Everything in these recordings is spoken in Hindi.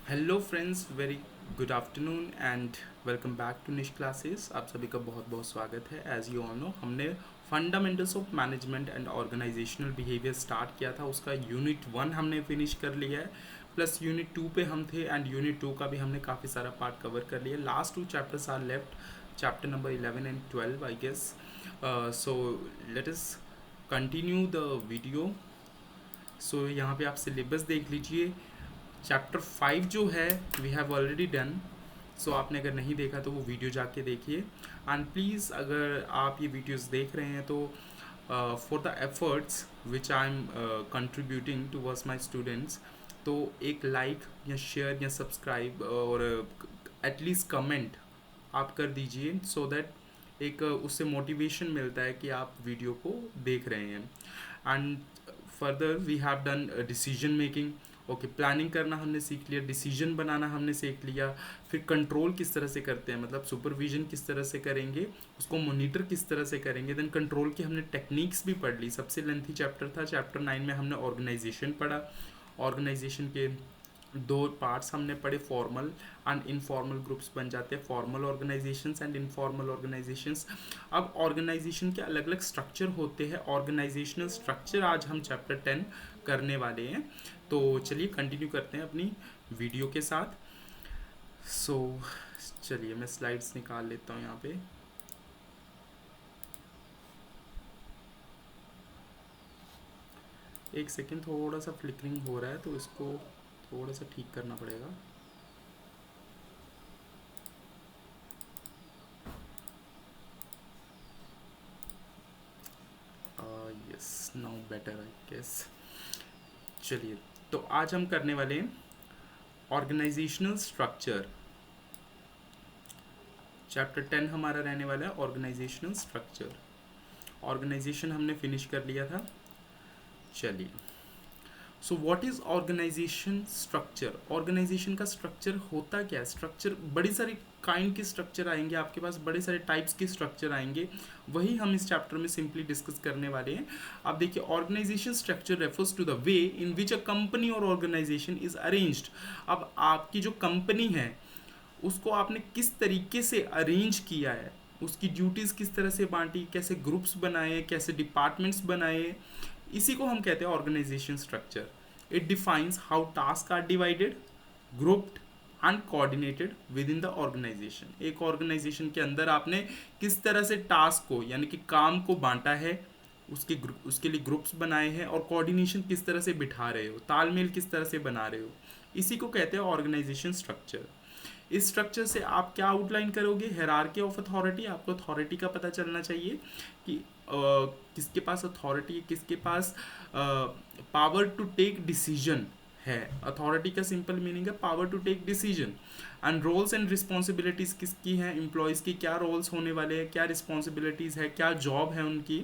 Hello friends, very good afternoon and welcome back to Nish classes. आप सभी का बहुत बहुत स्वागत है। एज यू ऑल नो, हमने fundamentals of management and organizational behaviour start किया था। उसका यूनिट 1 हमने फिनिश कर लिया है, प्लस यूनिट 2 पे हम थे एंड यूनिट 2 का भी हमने काफ़ी सारा पार्ट कवर कर लिया। Last 2 chapters are left, chapter number 11 and 12 I guess. So let us continue the video. So यहाँ पे आप सिलेबस देख लीजिए। चैप्टर 5 जो है वी हैव ऑलरेडी डन। सो आपने अगर नहीं देखा तो वो वीडियो जाके देखिए। एंड प्लीज़, अगर आप ये वीडियोस देख रहे हैं तो for the efforts which I am contributing towards my students, तो एक लाइक या शेयर या सब्सक्राइब और एटलीस्ट कमेंट आप कर दीजिए, सो दैट एक उससे मोटिवेशन मिलता है कि आप वीडियो को देख रहे हैं। And further we have done decision making. Okay, planning करना हमने सीख लिया, डिसीजन बनाना हमने सीख लिया, फिर कंट्रोल किस तरह से करते हैं, मतलब सुपरविजन किस तरह से करेंगे, उसको मॉनिटर किस तरह से करेंगे, देन कंट्रोल की हमने टेक्निक्स भी पढ़ ली। सबसे लेंथी चैप्टर था। चैप्टर 9 में हमने ऑर्गेनाइजेशन पढ़ा। ऑर्गेनाइजेशन के दो पार्ट्स हमने पढ़े, फॉर्मल एंड इनफॉर्मल ग्रुप्स बन जाते हैं, formal organisations and informal organisations. अब ऑर्गेनाइजेशन के अलग अलग स्ट्रक्चर होते हैं, ऑर्गेनाइजेशनल स्ट्रक्चर आज हम चैप्टर 10 करने वाले हैं। तो चलिए कंटिन्यू करते हैं अपनी वीडियो के साथ। सो चलिए मैं स्लाइड्स निकाल लेता हूँ यहाँ पे। एक सेकेंड, थोड़ा सा फ्लिकरिंग हो रहा है तो इसको थोड़ा सा ठीक करना पड़ेगा। Yes, now better I guess. चलिए, तो आज हम करने वाले हैं ऑर्गेनाइजेशनल स्ट्रक्चर। चैप्टर 10 हमारा रहने वाला है ऑर्गेनाइजेशनल स्ट्रक्चर। ऑर्गेनाइजेशन हमने फिनिश कर लिया था। चलिए, so what is organization structure. Organization का स्ट्रक्चर होता क्या है? स्ट्रक्चर बड़ी सारी काइंड के स्ट्रक्चर आएंगे आपके पास, बड़े सारे टाइप्स के स्ट्रक्चर आएंगे, वही हम इस चैप्टर में सिंपली डिस्कस करने वाले हैं। आप देखिए, organization structure refers to the way in which a company और ऑर्गेनाइजेशन इज अरेंज्ड। अब आपकी जो कंपनी है उसको आपने किस तरीके से अरेंज किया है, उसकी ड्यूटीज़ किस तरह से बांटी, कैसे ग्रुप्स बनाए, कैसे डिपार्टमेंट्स बनाए, इसी को हम कहते हैं organization structure. It defines how task are divided, grouped and coordinated within the organization. एक ऑर्गेनाइजेशन के अंदर आपने किस तरह से टास्क को यानी कि काम को बांटा है, उसके लिए ग्रुप्स बनाए हैं, और कोऑर्डिनेशन किस तरह से बिठा रहे हो, तालमेल किस तरह से बना रहे हो, इसी को कहते हैं ऑर्गेनाइजेशन स्ट्रक्चर। इस स्ट्रक्चर से आप क्या आउटलाइन करोगे? Hierarchy of authority. आपको अथॉरिटी का पता चलना चाहिए कि किसके पास अथॉरिटी है, किसके पास पावर टू टेक डिसीजन है। अथॉरिटी का सिंपल मीनिंग है power to take decision. And roles and responsibilities किसकी हैं, एम्प्लॉयज़ की क्या रोल्स होने वाले हैं, क्या रिस्पॉन्सिबिलिटीज़ है, क्या जॉब है उनकी।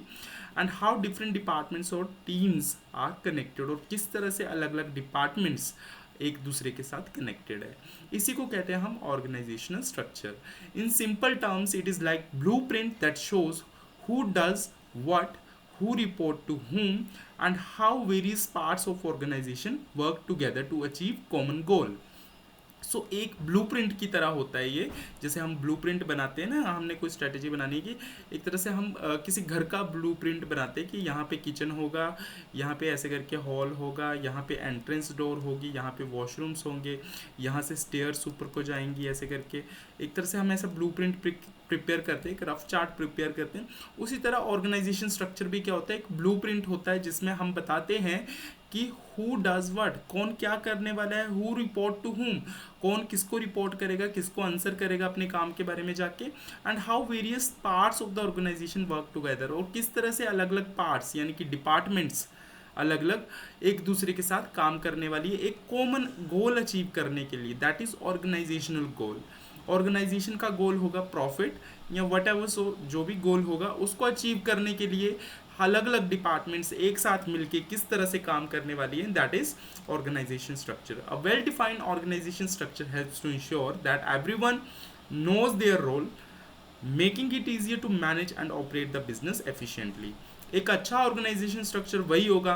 एंड हाउ डिफरेंट डिपार्टमेंट्स और टीम्स आर कनेक्टेड, और किस तरह से अलग अलग डिपार्टमेंट्स एक दूसरे के साथ कनेक्टेड है। इसी को कहते हैं हम organizational structure. In simple terms it is like blueprint that shows who does what, who report to whom, and how various parts of organization work together to achieve common goal. सो एक ब्लूप्रिंट की तरह होता है ये। जैसे हम ब्लूप्रिंट बनाते हैं ना, हमने कोई स्ट्रेटेजी बनानी है कि एक तरह से हम किसी घर का ब्लूप्रिंट बनाते हैं कि यहाँ पे किचन होगा, यहाँ पे ऐसे करके हॉल होगा, यहाँ पे एंट्रेंस डोर होगी, यहाँ पे वॉशरूम्स होंगे, यहाँ से स्टेयर्स ऊपर को जाएंगी, ऐसे करके एक तरह से हम ऐसा ब्लूप्रिंट प्रिपेयर करते हैं, एक रफ चार्ट प्रिपेयर करते हैं। उसी तरह ऑर्गेनाइजेशन स्ट्रक्चर भी क्या होता है, एक ब्लूप्रिंट होता है जिसमें हम बताते हैं कि हु डज व्हाट, कौन क्या करने वाला है, हु रिपोर्ट टू हुम, कौन किसको रिपोर्ट करेगा, किसको आंसर करेगा अपने काम के बारे में जाके। And how various parts of the organization work together, और किस तरह से अलग अलग पार्ट्स यानी कि डिपार्टमेंट्स अलग अलग एक दूसरे के साथ काम करने वाली है एक कॉमन गोल अचीव करने के लिए। That is organizational goal. Organization का गोल होगा प्रॉफिट या वट एवर, सो जो भी गोल होगा उसको अचीव करने के लिए अलग अलग डिपार्टमेंट्स एक साथ मिलके किस तरह से काम करने वाली है, that is organization structure. A well defined organization structure helps to ensure that everyone knows their role, making it easier to manage and operate the business efficiently. एक अच्छा ऑर्गेनाइजेशन स्ट्रक्चर वही होगा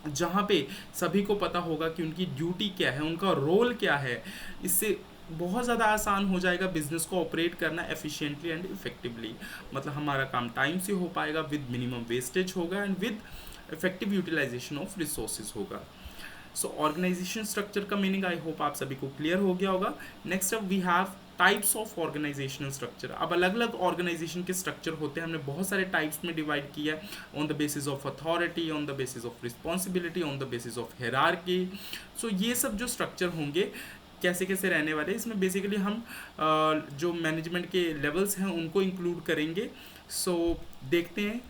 जहाँ पे सभी को पता होगा कि उनकी ड्यूटी क्या है, उनका रोल क्या है। इससे बहुत ज़्यादा आसान हो जाएगा बिजनेस को ऑपरेट करना एफिशिएंटली एंड इफेक्टिवली। मतलब हमारा काम टाइम से हो पाएगा, विद मिनिमम वेस्टेज होगा and with effective utilization of resources होगा। सो ऑर्गेनाइजेशन स्ट्रक्चर का मीनिंग आई होप आप सभी को क्लियर हो गया होगा। Next up we have types of organizational structure. अब अलग अलग ऑर्गेनाइजेशन के स्ट्रक्चर होते हैं, हमने बहुत सारे टाइप्स में डिवाइड किया है, on the basis of authority, on the basis of responsibility, on the basis of hierarchy. So ये सब जो स्ट्रक्चर होंगे कैसे कैसे रहने वाले, इसमें बेसिकली हम जो मैनेजमेंट के लेवल्स हैं उनको इंक्लूड करेंगे। सो देखते हैं।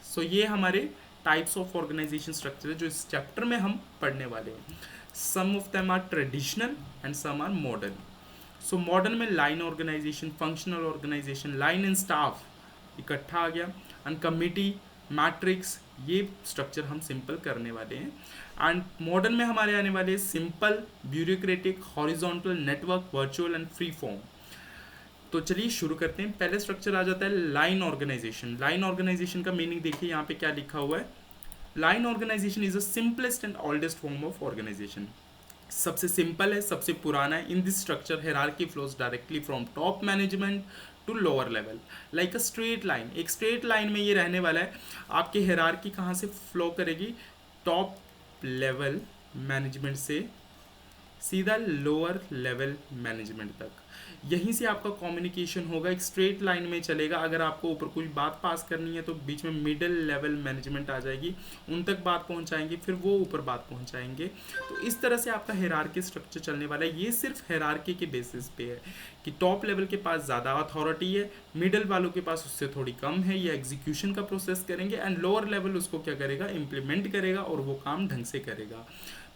सो ये हमारे टाइप्स ऑफ ऑर्गेनाइजेशन स्ट्रक्चर है जो इस चैप्टर में हम पढ़ने वाले हैं। Some of them are traditional and some are modern. So modern में line organization, functional organization, line and staff इकट्ठा आ गया, एंड कमिटी, मैट्रिक्स, ये स्ट्रक्चर हम सिंपल करने वाले हैं। एंड मॉडर्न में हमारे आने वाले simple, bureaucratic, horizontal, network, virtual and free form. तो चलिए शुरू करते हैं। पहले स्ट्रक्चर आ जाता है लाइन ऑर्गेनाइजेशन। लाइन ऑर्गेनाइजेशन का मीनिंग देखिए यहाँ पे क्या लिखा हुआ है। Line organization is the simplest and oldest form of organization. सबसे सिंपल है, सबसे पुराना है। In this structure hierarchy flows directly from top management to lower level like a straight line. एक स्ट्रेट लाइन में ये रहने वाला है। आपकी हायरार्की कहाँ से फ्लो करेगी? टॉप लेवल मैनेजमेंट से सीधा लोअर लेवल मैनेजमेंट तक। यहीं से आपका कम्युनिकेशन होगा, एक स्ट्रेट लाइन में चलेगा। अगर आपको ऊपर कोई बात पास करनी है तो बीच में मिडिल लेवल मैनेजमेंट आ जाएगी, उन तक बात पहुंचाएंगे, फिर वो ऊपर बात पहुंचाएंगे। तो इस तरह से आपका हायरार्की स्ट्रक्चर चलने वाला है। ये सिर्फ हायरार्की के बेसिस पे है कि टॉप लेवल के पास ज़्यादा अथॉरिटी है, मिडिल वालों के पास उससे थोड़ी कम है, ये एग्जीक्यूशन का प्रोसेस करेंगे, एंड लोअर लेवल उसको क्या करेगा? इम्प्लीमेंट करेगा और वो काम ढंग से करेगा।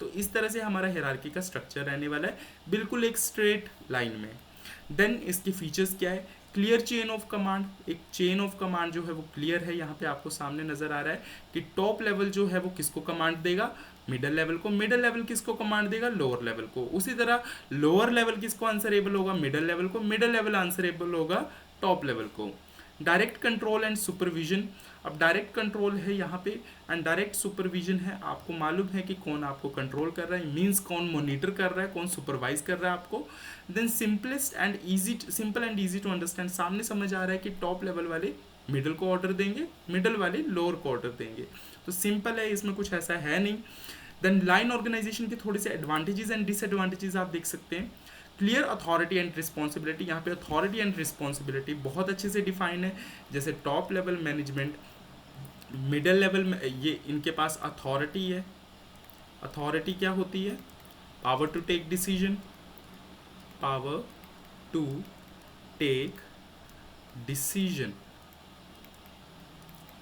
तो इस तरह से हमारा हायरार्की का स्ट्रक्चर रहने वाला है, बिल्कुल एक स्ट्रेट लाइन में। देन इसके फीचर्स क्या है? Clear chain of command. एक चेन ऑफ कमांड जो है वो क्लियर है, यहाँ पे आपको सामने नजर आ रहा है कि टॉप लेवल जो है वो किसको कमांड देगा? मिडिल लेवल को। मिडिल लेवल किसको कमांड देगा? लोअर लेवल को। उसी तरह लोअर लेवल किसको आंसरेबल होगा? मिडिल लेवल को। मिडिल लेवल आंसरेबल होगा टॉप लेवल को। Direct control and supervision. अब डायरेक्ट कंट्रोल है यहाँ पे एंड डायरेक्ट सुपरविजन है। आपको मालूम है कि कौन आपको कंट्रोल कर रहा है, मींस कौन मॉनिटर कर रहा है, कौन सुपरवाइज कर रहा है आपको। Then simplest and easy, simple and easy to understand. सामने समझ आ रहा है कि टॉप लेवल वाले मिडिल को ऑर्डर देंगे, मिडिल वाले लोअर को ऑर्डर देंगे। तो सिंपल है, इसमें कुछ ऐसा है नहीं। देन लाइन ऑर्गेनाइजेशन के थोड़े से एडवांटेजेस एंड डिसएडवांटेजेस आप देख सकते हैं। Clear authority and responsibility. यहाँ पे अथॉरिटी एंड रिस्पॉन्सिबिलिटी बहुत अच्छे से डिफाइन है। जैसे top level management, middle level में ये इनके पास अथॉरिटी है। अथॉरिटी क्या होती है? Power to take decision, power to take decision,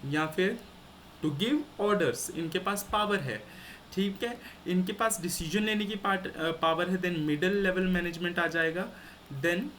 या फिर टू गिव ऑर्डर्स। इनके पास पावर है, ठीक है, इनके पास डिसीजन लेने की पावर है। देन मिडिल लेवल मैनेजमेंट आ जाएगा, देन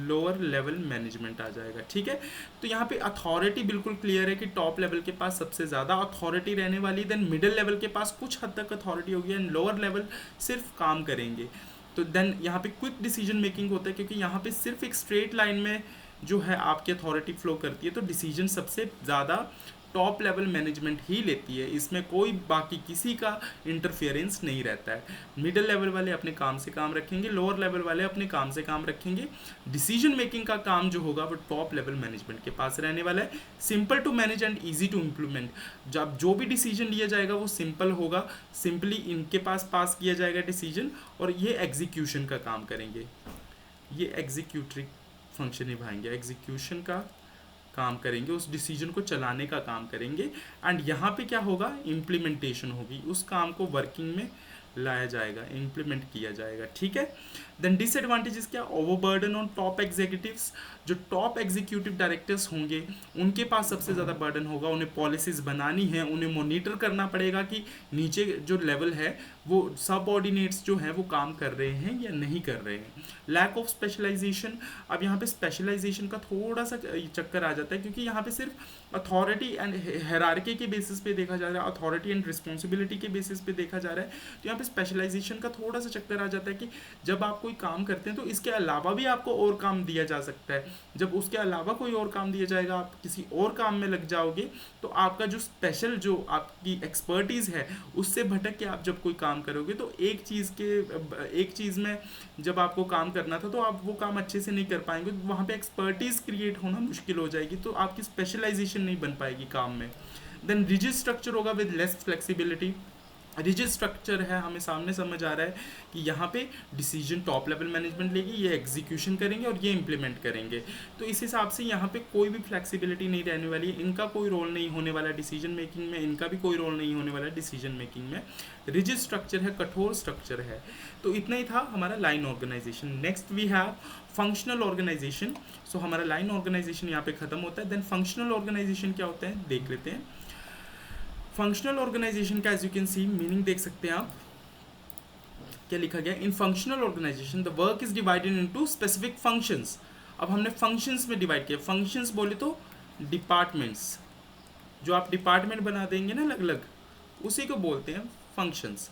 लोअर लेवल मैनेजमेंट आ जाएगा, ठीक है। तो यहाँ पे अथॉरिटी बिल्कुल क्लियर है कि टॉप लेवल के पास सबसे ज़्यादा अथॉरिटी रहने वाली, देन मिडिल लेवल के पास कुछ हद तक अथॉरिटी होगी एंड लोअर लेवल सिर्फ काम करेंगे। तो देन यहाँ पे क्विक डिसीजन मेकिंग होता है, क्योंकि यहाँ पे सिर्फ एक स्ट्रेट लाइन में जो है आपकी अथॉरिटी फ्लो करती है, तो डिसीजन सबसे ज़्यादा टॉप लेवल मैनेजमेंट ही लेती है। इसमें कोई बाकी किसी का इंटरफेरेंस नहीं रहता है। मिडिल लेवल वाले अपने काम से काम रखेंगे, लोअर लेवल वाले अपने काम से काम रखेंगे। डिसीजन मेकिंग का काम जो होगा वो टॉप लेवल मैनेजमेंट के पास रहने वाला है। Simple to manage and easy to implement. जब जो भी डिसीजन लिया जाएगा वो सिंपल होगा, सिंपली इनके पास किया जाएगा डिसीजन, और ये एग्जीक्यूशन का काम करेंगे, ये एग्जीक्यूटरी फंक्शन निभाएंगे, एग्जीक्यूशन का काम करेंगे, उस डिसीजन को चलाने का काम करेंगे। एंड यहाँ पे क्या होगा? इम्प्लीमेंटेशन होगी, उस काम को वर्किंग में लाया जाएगा, इम्प्लीमेंट किया जाएगा, ठीक है। देन डिसएडवांटेजेस क्या? Overburden on top executives. जो टॉप एग्जीक्यूटिव डायरेक्टर्स होंगे उनके पास सबसे ज़्यादा बर्डन होगा, उन्हें पॉलिसीज़ बनानी है, उन्हें मॉनिटर करना पड़ेगा कि नीचे जो लेवल है वो सबऑर्डिनेट्स जो हैं वो काम कर रहे हैं या नहीं कर रहे हैं। Lack of specialization. अब यहाँ पे स्पेशलाइजेशन का थोड़ा सा चक्कर आ जाता है, क्योंकि यहाँ पे सिर्फ अथॉरिटी एंड हायरार्की के बेसिस पे देखा जा रहा है, अथॉरिटी एंड रिस्पॉन्सिबिलिटी के बेसिस पे देखा जा रहा है। तो यहाँ पे स्पेशलाइजेशन का थोड़ा सा चक्कर आ जाता है कि जब आप कोई काम करते हैं तो इसके अलावा भी आपको और काम दिया जा सकता है। जब उसके अलावा कोई और काम दिया जाएगा, आप किसी और काम में लग जाओगे, तो आपका जो स्पेशल, जो आपकी एक्सपर्टीज़ है, उससे भटक के आप जब कोई काम करोगे तो एक चीज़ में जब आपको काम करना था तो आप वो काम अच्छे से नहीं कर पाएंगे, तो वहाँ पे एक्सपर्टीज़ क्रिएट होना मुश्किल हो जाएगी, तो आपकी स्पेशलाइजेशन नहीं बन पाएगी काम में। देन रिजिड स्ट्रक्चर होगा with less flexibility. Rigid structure है, हमें सामने समझ आ रहा है कि यहाँ पे डिसीजन टॉप लेवल मैनेजमेंट लेगी, ये एग्जीक्यूशन करेंगे और ये इंप्लीमेंट करेंगे, तो इस हिसाब से यहाँ पे कोई भी फ्लेक्सिबिलिटी नहीं रहने वाली है, इनका कोई रोल नहीं होने वाला डिसीजन मेकिंग में, इनका भी कोई रोल नहीं होने वाला डिसीजन मेकिंग में। रिजिड स्ट्रक्चर है, कठोर स्ट्रक्चर है। तो इतना ही था हमारा line organization. Next we have functional organization. So हमारा लाइन ऑर्गेनाइजेशन यहाँ पे खत्म होता है। देन फंक्शनल ऑर्गेनाइजेशन क्या होता है देख लेते हैं। फंक्शनल ऑर्गेनाइजेशन का as you can see meaning देख सकते हैं आप, क्या लिखा गया, in functional organization the work is divided into specific functions. अब हमने फंक्शंस में डिवाइड किया। फंक्शंस बोले तो डिपार्टमेंट्स, जो आप डिपार्टमेंट बना देंगे ना अलग अलग, उसी को बोलते हैं फंक्शंस।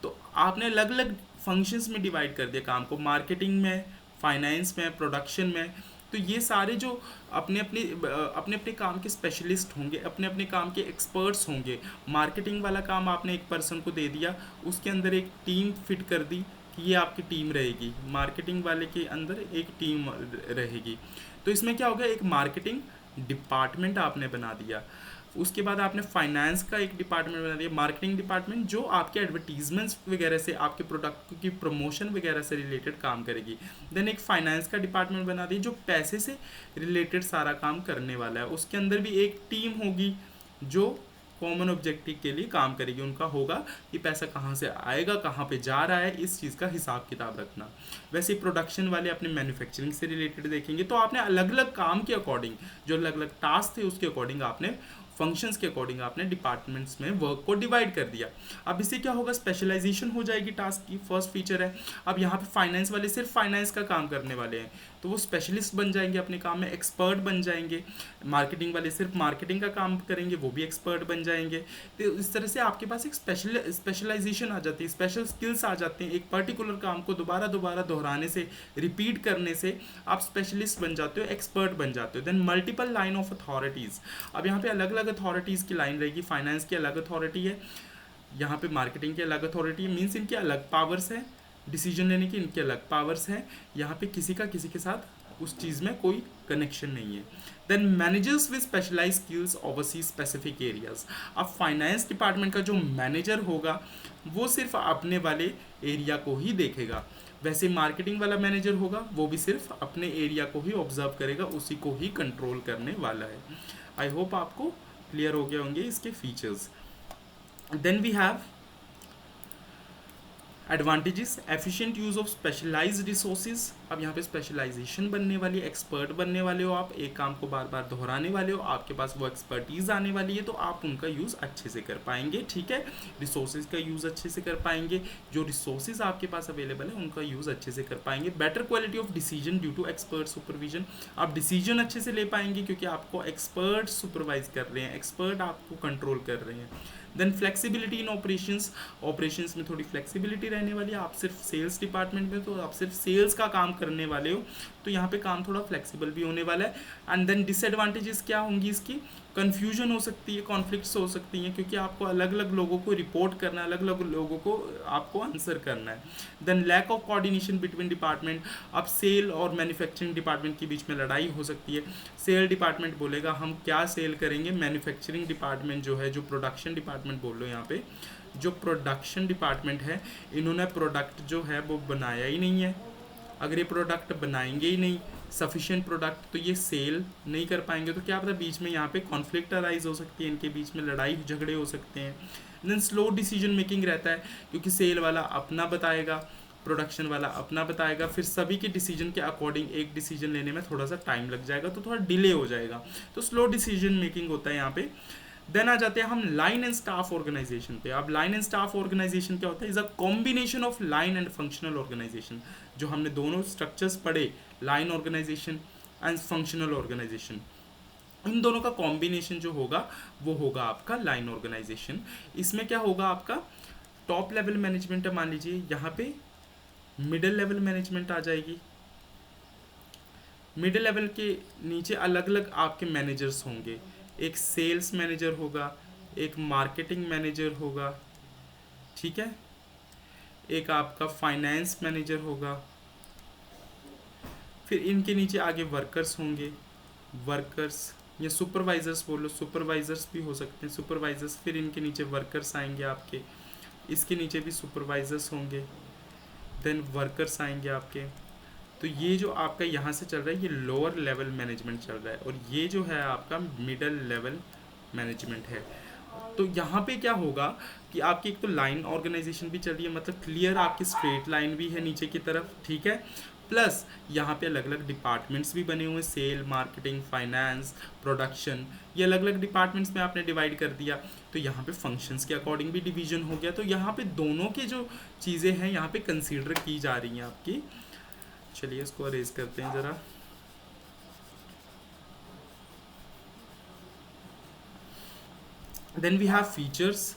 तो आपने अलग अलग फंक्शंस में डिवाइड कर दिया काम को, मार्केटिंग में, फाइनेंस में, प्रोडक्शन में। तो ये सारे जो अपने अपने काम के स्पेशलिस्ट होंगे, अपने अपने काम के एक्सपर्ट्स होंगे। मार्केटिंग वाला काम आपने एक पर्सन को दे दिया, उसके अंदर एक टीम फिट कर दी कि ये आपकी टीम रहेगी, मार्केटिंग वाले के अंदर एक टीम रहेगी। तो इसमें क्या हो गया, एक मार्केटिंग डिपार्टमेंट आपने बना दिया। उसके बाद आपने फाइनेंस का एक डिपार्टमेंट बना दिया, मार्केटिंग डिपार्टमेंट, जो आपके एडवर्टीजमेंट्स वगैरह से, आपके प्रोडक्ट की प्रमोशन वगैरह से रिलेटेड काम करेगी। देन एक फाइनेंस का डिपार्टमेंट बना दिया, जो पैसे से रिलेटेड सारा काम करने वाला है। उसके अंदर भी एक टीम होगी जो कॉमन ऑब्जेक्टिव के लिए काम करेगी। उनका होगा कि पैसा कहाँ से आएगा, कहाँ पे जा रहा है, इस चीज़ का हिसाब किताब रखना। वैसे प्रोडक्शन वाले अपने मैन्युफैक्चरिंग से रिलेटेड देखेंगे। तो आपने अलग अलग काम के अकॉर्डिंग, जो अलग अलग टास्क थे उसके अकॉर्डिंग, आपने फंक्शंस के अकॉर्डिंग आपने डिपार्टमेंट्स में वर्क को डिवाइड कर दिया। अब इससे क्या होगा, स्पेशलाइजेशन हो जाएगी टास्क की। फर्स्ट फीचर है। अब यहाँ पे फाइनेंस वाले सिर्फ फाइनेंस का काम करने वाले हैं, तो वो स्पेशलिस्ट बन जाएंगे अपने काम में, एक्सपर्ट बन जाएंगे। मार्केटिंग वाले सिर्फ मार्केटिंग का काम करेंगे, वो भी एक्सपर्ट बन जाएंगे। तो इस तरह से आपके पास एक स्पेशलाइजेशन आ जाती है, स्पेशल स्किल्स आ जाते हैं। एक पर्टिकुलर काम को दोबारा दोबारा दोहराने से, रिपीट करने से आप स्पेशलिस्ट बन जाते हो, एक्सपर्ट बन जाते हो। Then multiple line of authorities. अब यहाँ पे अलग अलग अथॉरिटीज़ की लाइन रहेगी। फाइनेंस की अलग अथॉरिटी है, यहाँ पे मार्केटिंग की अलग अथॉरिटी है, मीन्स इनके अलग पावर्स हैं, डिसीजन लेने की इनके अलग पावर्स हैं। यहाँ पे किसी का किसी के साथ उस चीज़ में कोई कनेक्शन नहीं है। Then managers with specialize skills oversee specific areas. अब फाइनेंस डिपार्टमेंट का जो मैनेजर होगा वो सिर्फ अपने वाले एरिया को ही देखेगा। वैसे मार्केटिंग वाला मैनेजर होगा वो भी सिर्फ अपने एरिया को ही ऑब्जर्व करेगा, उसी को ही कंट्रोल करने वाला है। आई होप आपको क्लियर हो गए होंगे इसके features. Then we have advantages, efficient use of specialized resources. अब यहाँ पे स्पेशलाइजेशन बनने वाली, एक्सपर्ट बनने वाले हो आप, एक काम को बार बार दोहराने वाले हो, आपके पास वो एक्सपर्टीज़ आने वाली है, तो आप उनका यूज़ अच्छे से कर पाएंगे। ठीक है, रिसोर्सेज का यूज़ अच्छे से कर पाएंगे, जो रिसोर्सेज आपके पास अवेलेबल है उनका यूज़ अच्छे से कर पाएंगे। Better quality of decision due to expert supervision. आप डिसीजन अच्छे से ले पाएंगे क्योंकि आपको एक्सपर्ट सुपरवाइज कर रहे हैं, एक्सपर्ट आपको कंट्रोल कर रहे हैं। Then flexibility in operations. Operations में थोड़ी फ्लेक्सिबिलिटी रहने वाली है। आप सिर्फ सेल्स डिपार्टमेंट में, तो आप सिर्फ सेल्स का काम करने वाले हो, तो यहाँ पे काम थोड़ा फ्लेक्सिबल भी होने वाला है। एंड देन डिसएडवांटेजेस क्या होंगी इसकी, कन्फ्यूजन हो सकती है, कॉन्फ्लिक्ट्स हो सकती हैं, क्योंकि आपको अलग अलग लोगों को रिपोर्ट करना है, अलग अलग लोगों को आपको आंसर करना है। Then lack of coordination between department. अब सेल और मैन्युफैक्चरिंग डिपार्टमेंट के बीच में लड़ाई हो सकती है। सेल डिपार्टमेंट बोलेगा हम क्या सेल करेंगे, मैन्युफैक्चरिंग डिपार्टमेंट जो है, जो प्रोडक्शन डिपार्टमेंट बोल लो यहाँ पे, जो प्रोडक्शन डिपार्टमेंट है, इन्होंने प्रोडक्ट जो है वो बनाया ही नहीं है। अगर ये प्रोडक्ट बनाएंगे ही नहीं सफिशिएंट प्रोडक्ट, तो ये सेल नहीं कर पाएंगे। तो क्या पता बीच में यहाँ पे कॉन्फ्लिक्ट अराइज हो सकती है, इनके बीच में लड़ाई झगड़े हो सकते हैं। देन स्लो डिसीजन मेकिंग रहता है, क्योंकि सेल वाला अपना बताएगा, प्रोडक्शन वाला अपना बताएगा, फिर सभी के डिसीजन के अकॉर्डिंग एक डिसीजन लेने में थोड़ा सा टाइम लग जाएगा, तो थोड़ा डिले हो जाएगा। तो स्लो डिसीजन मेकिंग होता है यहाँ पे। देन आ जाते हैं हम लाइन एंड स्टाफ ऑर्गेनाइजेशन पे। अब लाइन एंड स्टाफ ऑर्गेनाइजेशन क्या होता है, is a combination of line and functional organization. जो हमने दोनों स्ट्रक्चर्स पढ़े, line organization and functional organization, इन दोनों का कॉम्बिनेशन जो होगा वो होगा आपका लाइन ऑर्गेनाइजेशन। इसमें क्या होगा आपका, टॉप लेवल मैनेजमेंट है, मान लीजिए यहाँ पे मिडिल लेवल मैनेजमेंट आ जाएगी। मिडिल लेवल के नीचे अलग अलग आपके मैनेजर्स होंगे, एक सेल्स मैनेजर होगा, एक मार्केटिंग मैनेजर होगा, ठीक है, एक आपका फाइनेंस मैनेजर होगा, फिर इनके नीचे आगे वर्कर्स होंगे, वर्कर्स या सुपरवाइजर्स बोलो, सुपरवाइजर्स भी हो सकते हैं, सुपरवाइजर्स, फिर इनके नीचे वर्कर्स आएंगे आपके, इसके नीचे भी सुपरवाइजर्स होंगे, देन वर्कर्स आएंगे आपके। तो ये जो आपका यहाँ से चल रहा है ये लोअर लेवल मैनेजमेंट चल रहा है, और ये जो है आपका मिडल लेवल मैनेजमेंट है। तो यहाँ पे क्या होगा कि आपकी एक तो लाइन ऑर्गेनाइजेशन भी चल रही है, मतलब क्लियर आपकी स्ट्रेट लाइन भी है नीचे की तरफ, ठीक है, प्लस यहाँ पे अलग अलग डिपार्टमेंट्स भी बने हुए हैं, सेल, मार्केटिंग, फाइनेंस, प्रोडक्शन, ये अलग अलग डिपार्टमेंट्स में आपने डिवाइड कर दिया। तो यहाँ पे फंक्शंस के अकॉर्डिंग भी डिवीजन हो गया। तो यहाँ पे दोनों के जो चीज़ें हैं यहाँ पे कंसीडर की जा रही हैं आपकी। चलिए इसको अरेज करते हैं ज़रा। Then we have features.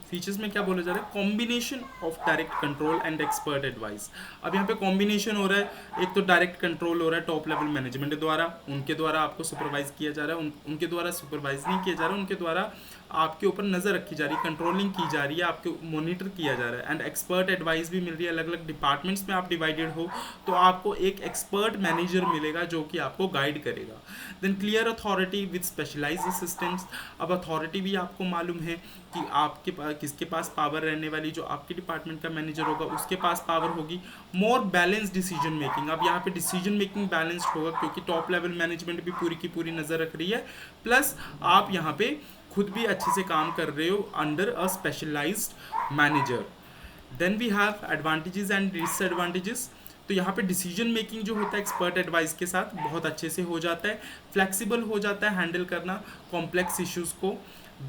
Features में क्या बोला जा रहा है, combination of direct control and expert advice. अब यहाँ पे कॉम्बिनेशन हो रहा है, एक तो डायरेक्ट कंट्रोल हो रहा है टॉप लेवल मैनेजमेंट द्वारा, उनके द्वारा आपको सुपरवाइज किया जा रहा है, उनके द्वारा सुपरवाइज नहीं किया जा रहा, उनके द्वारा आपके ऊपर नज़र रखी जा रही है, कंट्रोलिंग की जा रही है, आपके मॉनिटर किया जा रहा है, एंड एक्सपर्ट एडवाइस भी मिल रही है। अलग अलग डिपार्टमेंट्स में आप डिवाइडेड हो तो आपको एक एक्सपर्ट मैनेजर मिलेगा जो कि आपको गाइड करेगा। Then clear authority with specialise assistants. अब अथॉरिटी भी आपको मालूम है कि आपके पास किसके पास पावर रहने वाली, जो आपके डिपार्टमेंट का मैनेजर होगा उसके पास पावर होगी। मोर बैलेंस डिसीजन मेकिंग। अब यहाँ पे डिसीजन मेकिंग बैलेंस्ड होगा क्योंकि टॉप लेवल मैनेजमेंट भी पूरी की पूरी नज़र रख रही है, प्लस आप यहाँ पे खुद भी अच्छे से काम कर रहे हो under a specialized manager. Then we have advantages and disadvantages. तो यहाँ पे डिसीजन मेकिंग जो होता है एक्सपर्ट एडवाइस के साथ बहुत अच्छे से हो जाता है, फ्लेक्सिबल हो जाता है हैंडल करना कॉम्प्लेक्स इश्यूज़ को।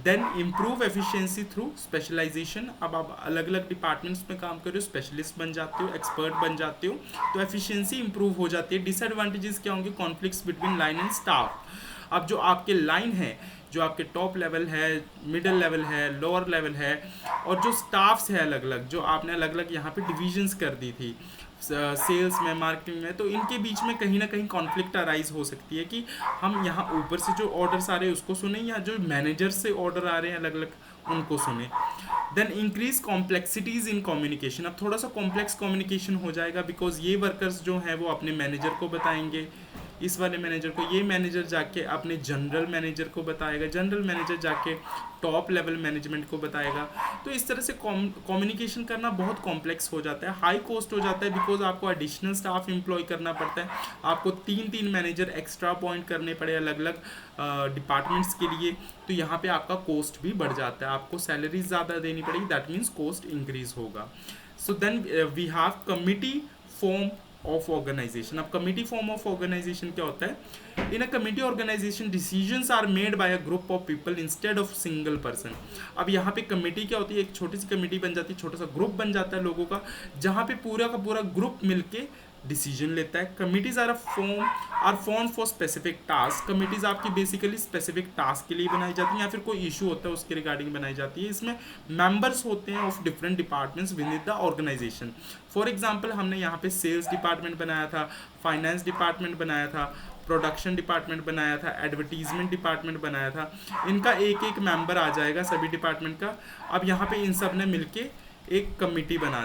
Then improve efficiency through specialization. अब आप अलग अलग डिपार्टमेंट्स में काम कर रहे हो, स्पेशलिस्ट बन जाते हो, एक्सपर्ट बन जाते हो, तो एफिशिएंसी इंप्रूव हो जाती है। डिसएडवांटेजेस क्या होंगे, conflicts between line and staff. अब जो आपके लाइन है, जो आपके टॉप लेवल है, मिडिल लेवल है, लोअर लेवल है, और जो स्टाफ्स है अलग अलग, जो आपने अलग अलग यहाँ पे डिविजन्स कर दी थी सेल्स में, मार्केटिंग में, तो इनके बीच में कहीं ना कहीं कॉन्फ्लिक्ट अराइज हो सकती है कि हम यहाँ ऊपर से जो ऑर्डर्स आ रहे हैं उसको सुने या जो मैनेजर से ऑर्डर आ रहे हैं अलग अलग उनको सुने। Then increase complexities in communication. अब थोड़ा सा कॉम्प्लेक्स कम्युनिकेशन हो जाएगा बिकॉज ये वर्कर्स जो हैं वो अपने मैनेजर को बताएंगे, इस वाले मैनेजर को, ये मैनेजर जाके अपने जनरल मैनेजर को बताएगा, जनरल मैनेजर जाके टॉप लेवल मैनेजमेंट को बताएगा। तो इस तरह से कम्युनिकेशन करना बहुत कॉम्प्लेक्स हो जाता है, हाई कॉस्ट हो जाता है बिकॉज आपको एडिशनल स्टाफ एम्प्लॉय करना पड़ता है, आपको 3 मैनेजर एक्स्ट्रा अपॉइंट करने पड़े अलग अलग डिपार्टमेंट्स के लिए। तो यहाँ पे आपका कॉस्ट भी बढ़ जाता है, आपको सैलरी ज़्यादा देनी पड़ेगी, दैट मीन्स कॉस्ट इंक्रीज होगा। So then we have committee form of organization. अब कमिटी फॉर्म ऑफ ऑर्गेनाइजेशन क्या होता है, in a committee organization decisions are made by a group of people instead of single person. अब यहाँ पे कमिटी क्या होती है, एक छोटी सी कमिटी बन जाती है, छोटा सा ग्रुप बन जाता है लोगों का, जहाँ पे पूरा का पूरा ग्रुप मिलके डिसीजन लेता है। Committees are form for specific task. Committees आपकी बेसिकली स्पेसिफिक टास्क के लिए बनाई जाती है या फिर कोई इशू होता है उसके रिगार्डिंग बनाई जाती है। इसमें मेंबर्स होते हैं of different departments within the organization. For example हमने यहाँ पे सेल्स डिपार्टमेंट बनाया था, फाइनेंस डिपार्टमेंट बनाया था, प्रोडक्शन डिपार्टमेंट बनाया था, एडवर्टीजमेंट डिपार्टमेंट बनाया था। इनका एक एक मेंबर आ जाएगा सभी डिपार्टमेंट का। अब यहाँ पे इन सब ने मिलके एक कमिटी बना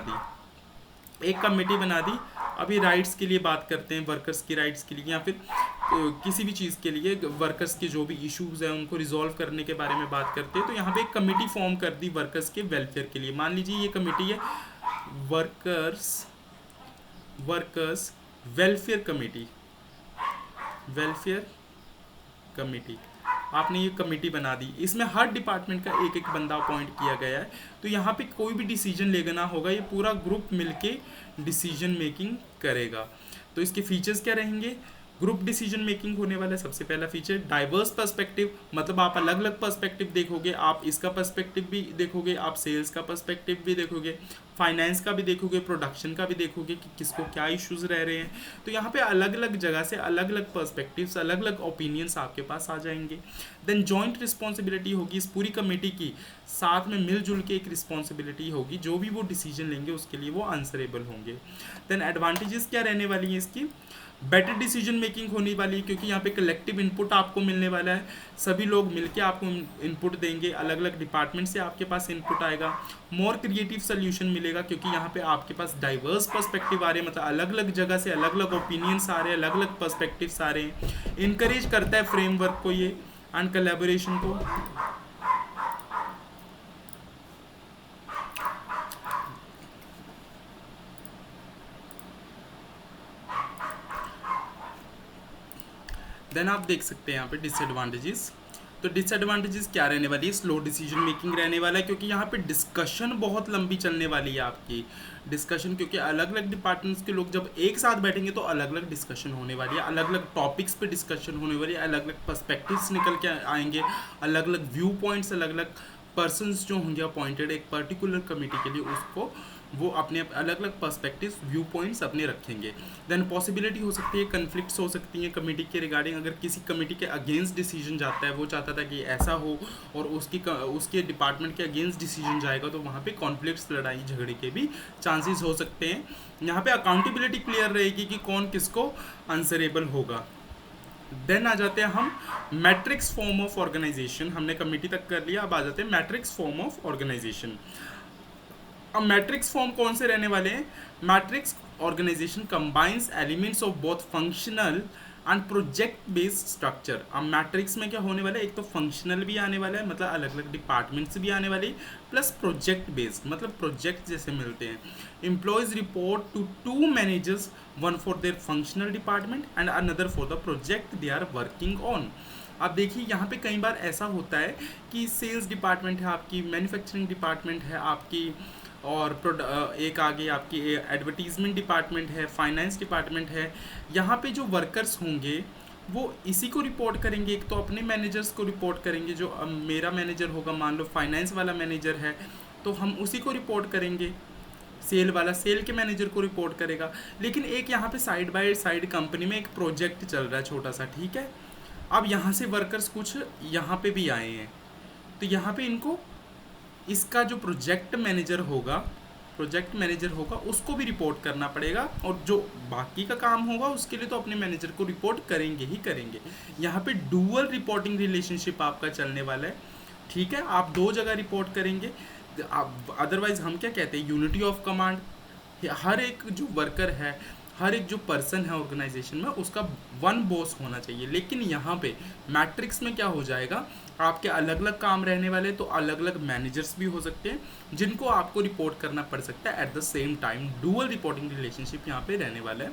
दी, अभी राइट्स के लिए बात करते हैं, वर्कर्स की राइट्स के लिए या फिर किसी भी चीज़ के लिए वर्कर्स के जो भी इश्यूज़ हैं उनको रिजॉल्व करने के बारे में बात करते हैं। तो यहाँ पे एक कमेटी फॉर्म कर दी वर्कर्स के वेलफेयर के लिए। मान लीजिए ये कमेटी है वर्कर्स वेलफेयर कमेटी। आपने ये कमेटी बना दी, इसमें हर डिपार्टमेंट का एक एक बंदा अपॉइंट किया गया है। तो यहाँ पे कोई भी डिसीजन लेना होगा, ये पूरा ग्रुप मिलके डिसीजन मेकिंग करेगा। तो इसके फीचर्स क्या रहेंगे, ग्रुप डिसीजन मेकिंग होने वाला है सबसे पहला फीचर। डाइवर्स पर्सपेक्टिव, मतलब आप अलग अलग पर्सपेक्टिव देखोगे, आप इसका पर्सपेक्टिव भी देखोगे, आप सेल्स का पर्सपेक्टिव भी देखोगे, फाइनेंस का भी देखोगे, प्रोडक्शन का भी देखोगे कि किसको क्या इश्यूज रह रहे हैं। तो यहाँ पे अलग अलग जगह से अलग अलग पर्सपेक्टिव्स, अलग अलग ओपिनियंस आपके पास आ जाएंगे। देन जॉइंट रिस्पॉन्सिबिलिटी होगी इस पूरी कमेटी की, साथ में मिलजुल के एक रिस्पॉन्सिबिलिटी होगी, जो भी वो डिसीजन लेंगे उसके लिए वो आंसरेबल होंगे। देन एडवांटेजेस क्या रहने वाली है इसकी, बेटर डिसीजन मेकिंग होने वाली है, क्योंकि यहाँ पे कलेक्टिव इनपुट आपको मिलने वाला है, सभी लोग मिलके आपको इनपुट देंगे, अलग अलग डिपार्टमेंट से आपके पास इनपुट आएगा। मोर क्रिएटिव सोल्यूशन मिलेगा, क्योंकि यहाँ पे आपके पास डाइवर्स पर्सपेक्टिव आ रहे हैं, मतलब अलग अलग जगह से अलग अलग ओपिनियंस आ रहे हैं, अलग अलग पर्सपेक्टिव्स आ रहे हैं। इनकरेज करता है फ्रेमवर्क को ये एंड कोलैबोरेशन को। देन आप देख सकते हैं यहाँ पे डिसएडवांटेजेस। तो डिसएडवांटेजेस क्या रहने वाली है, स्लो डिसीजन मेकिंग रहने वाला है, क्योंकि यहाँ पे डिस्कशन बहुत लंबी चलने वाली है आपकी डिस्कशन, क्योंकि अलग अलग डिपार्टमेंट्स के लोग जब एक साथ बैठेंगे तो अलग अलग डिस्कशन होने वाली है, अलग अलग टॉपिक्स पे डिस्कशन होने वाली है, अलग अलग पर्सपेक्टिव्स निकल के आएंगे, अलग अलग व्यू पॉइंट्स, अलग अलग पर्सन्स जो होंगे अपॉइंटेड एक पर्टिकुलर कमेटी के लिए, उसको वो अपने अलग अलग पर्सपेक्टिव्स, व्यू पॉइंट्स अपने रखेंगे। देन पॉसिबिलिटी हो सकती है, कन्फ्लिक्ट्स हो सकती हैं कमेटी के रिगार्डिंग, अगर किसी कमेटी के अगेंस्ट डिसीजन जाता है, वो चाहता था कि ऐसा हो और उसके डिपार्टमेंट के अगेंस्ट डिसीजन जाएगा, तो वहाँ पे कॉन्फ्लिक्ट्स, लड़ाई झगड़े के भी चांसेस हो सकते हैं। यहाँ पे अकाउंटेबिलिटी क्लियर रहेगी कि कौन किसको आंसरेबल होगा। देन आ जाते हैं हम मैट्रिक्स फॉर्म ऑफ ऑर्गेनाइजेशन, हमने कमेटी तक कर लिया, अब आ जाते हैं मैट्रिक्स फॉर्म ऑफ ऑर्गेनाइजेशन। अब मैट्रिक्स फॉर्म कौन से रहने वाले हैं, matrix organization combines elements of both functional and project based structure. अब मैट्रिक्स में क्या होने वाला है, एक तो फंक्शनल भी आने वाला है, मतलब अलग अलग डिपार्टमेंट्स भी आने वाले, प्लस प्रोजेक्ट बेस्ड, मतलब प्रोजेक्ट जैसे मिलते हैं। Employees report to two managers, one for their functional department and another for the project they are working on. अब देखिए यहाँ पे कई बार ऐसा होता है कि सेल्स डिपार्टमेंट है आपकी, मैन्युफैक्चरिंग डिपार्टमेंट है आपकी, और एक आगे आपकी एडवर्टीजमेंट डिपार्टमेंट है, फाइनेंस डिपार्टमेंट है। यहाँ पे जो वर्कर्स होंगे वो इसी को रिपोर्ट करेंगे, एक तो अपने मैनेजर्स को रिपोर्ट करेंगे, जो मेरा मैनेजर होगा, मान लो फाइनेंस वाला मैनेजर है तो हम उसी को रिपोर्ट करेंगे, सेल वाला सेल के मैनेजर को रिपोर्ट करेगा। लेकिन एक यहाँ पे साइड बाय साइड कंपनी में एक प्रोजेक्ट चल रहा है छोटा सा, ठीक है। अब यहाँ से वर्कर्स कुछ यहाँ पे भी आए हैं, तो यहाँ पे इनको इसका जो प्रोजेक्ट मैनेजर होगा उसको भी रिपोर्ट करना पड़ेगा, और जो बाकी का काम होगा उसके लिए तो अपने मैनेजर को रिपोर्ट करेंगे ही करेंगे। यहाँ पे डुअल रिपोर्टिंग रिलेशनशिप आपका चलने वाला है, ठीक है। आप दो जगह रिपोर्ट करेंगे, अदरवाइज हम क्या कहते हैं, यूनिटी ऑफ कमांड। हर एक जो वर्कर है, हर एक जो पर्सन है ऑर्गेनाइजेशन में, उसका वन बॉस होना चाहिए। लेकिन यहाँ पे मैट्रिक्स में क्या हो जाएगा, आपके अलग अलग काम रहने वाले, तो अलग अलग मैनेजर्स भी हो सकते हैं जिनको आपको रिपोर्ट करना पड़ सकता है eight the same time. Dual reporting relationship यहाँ पे रहने वाला है।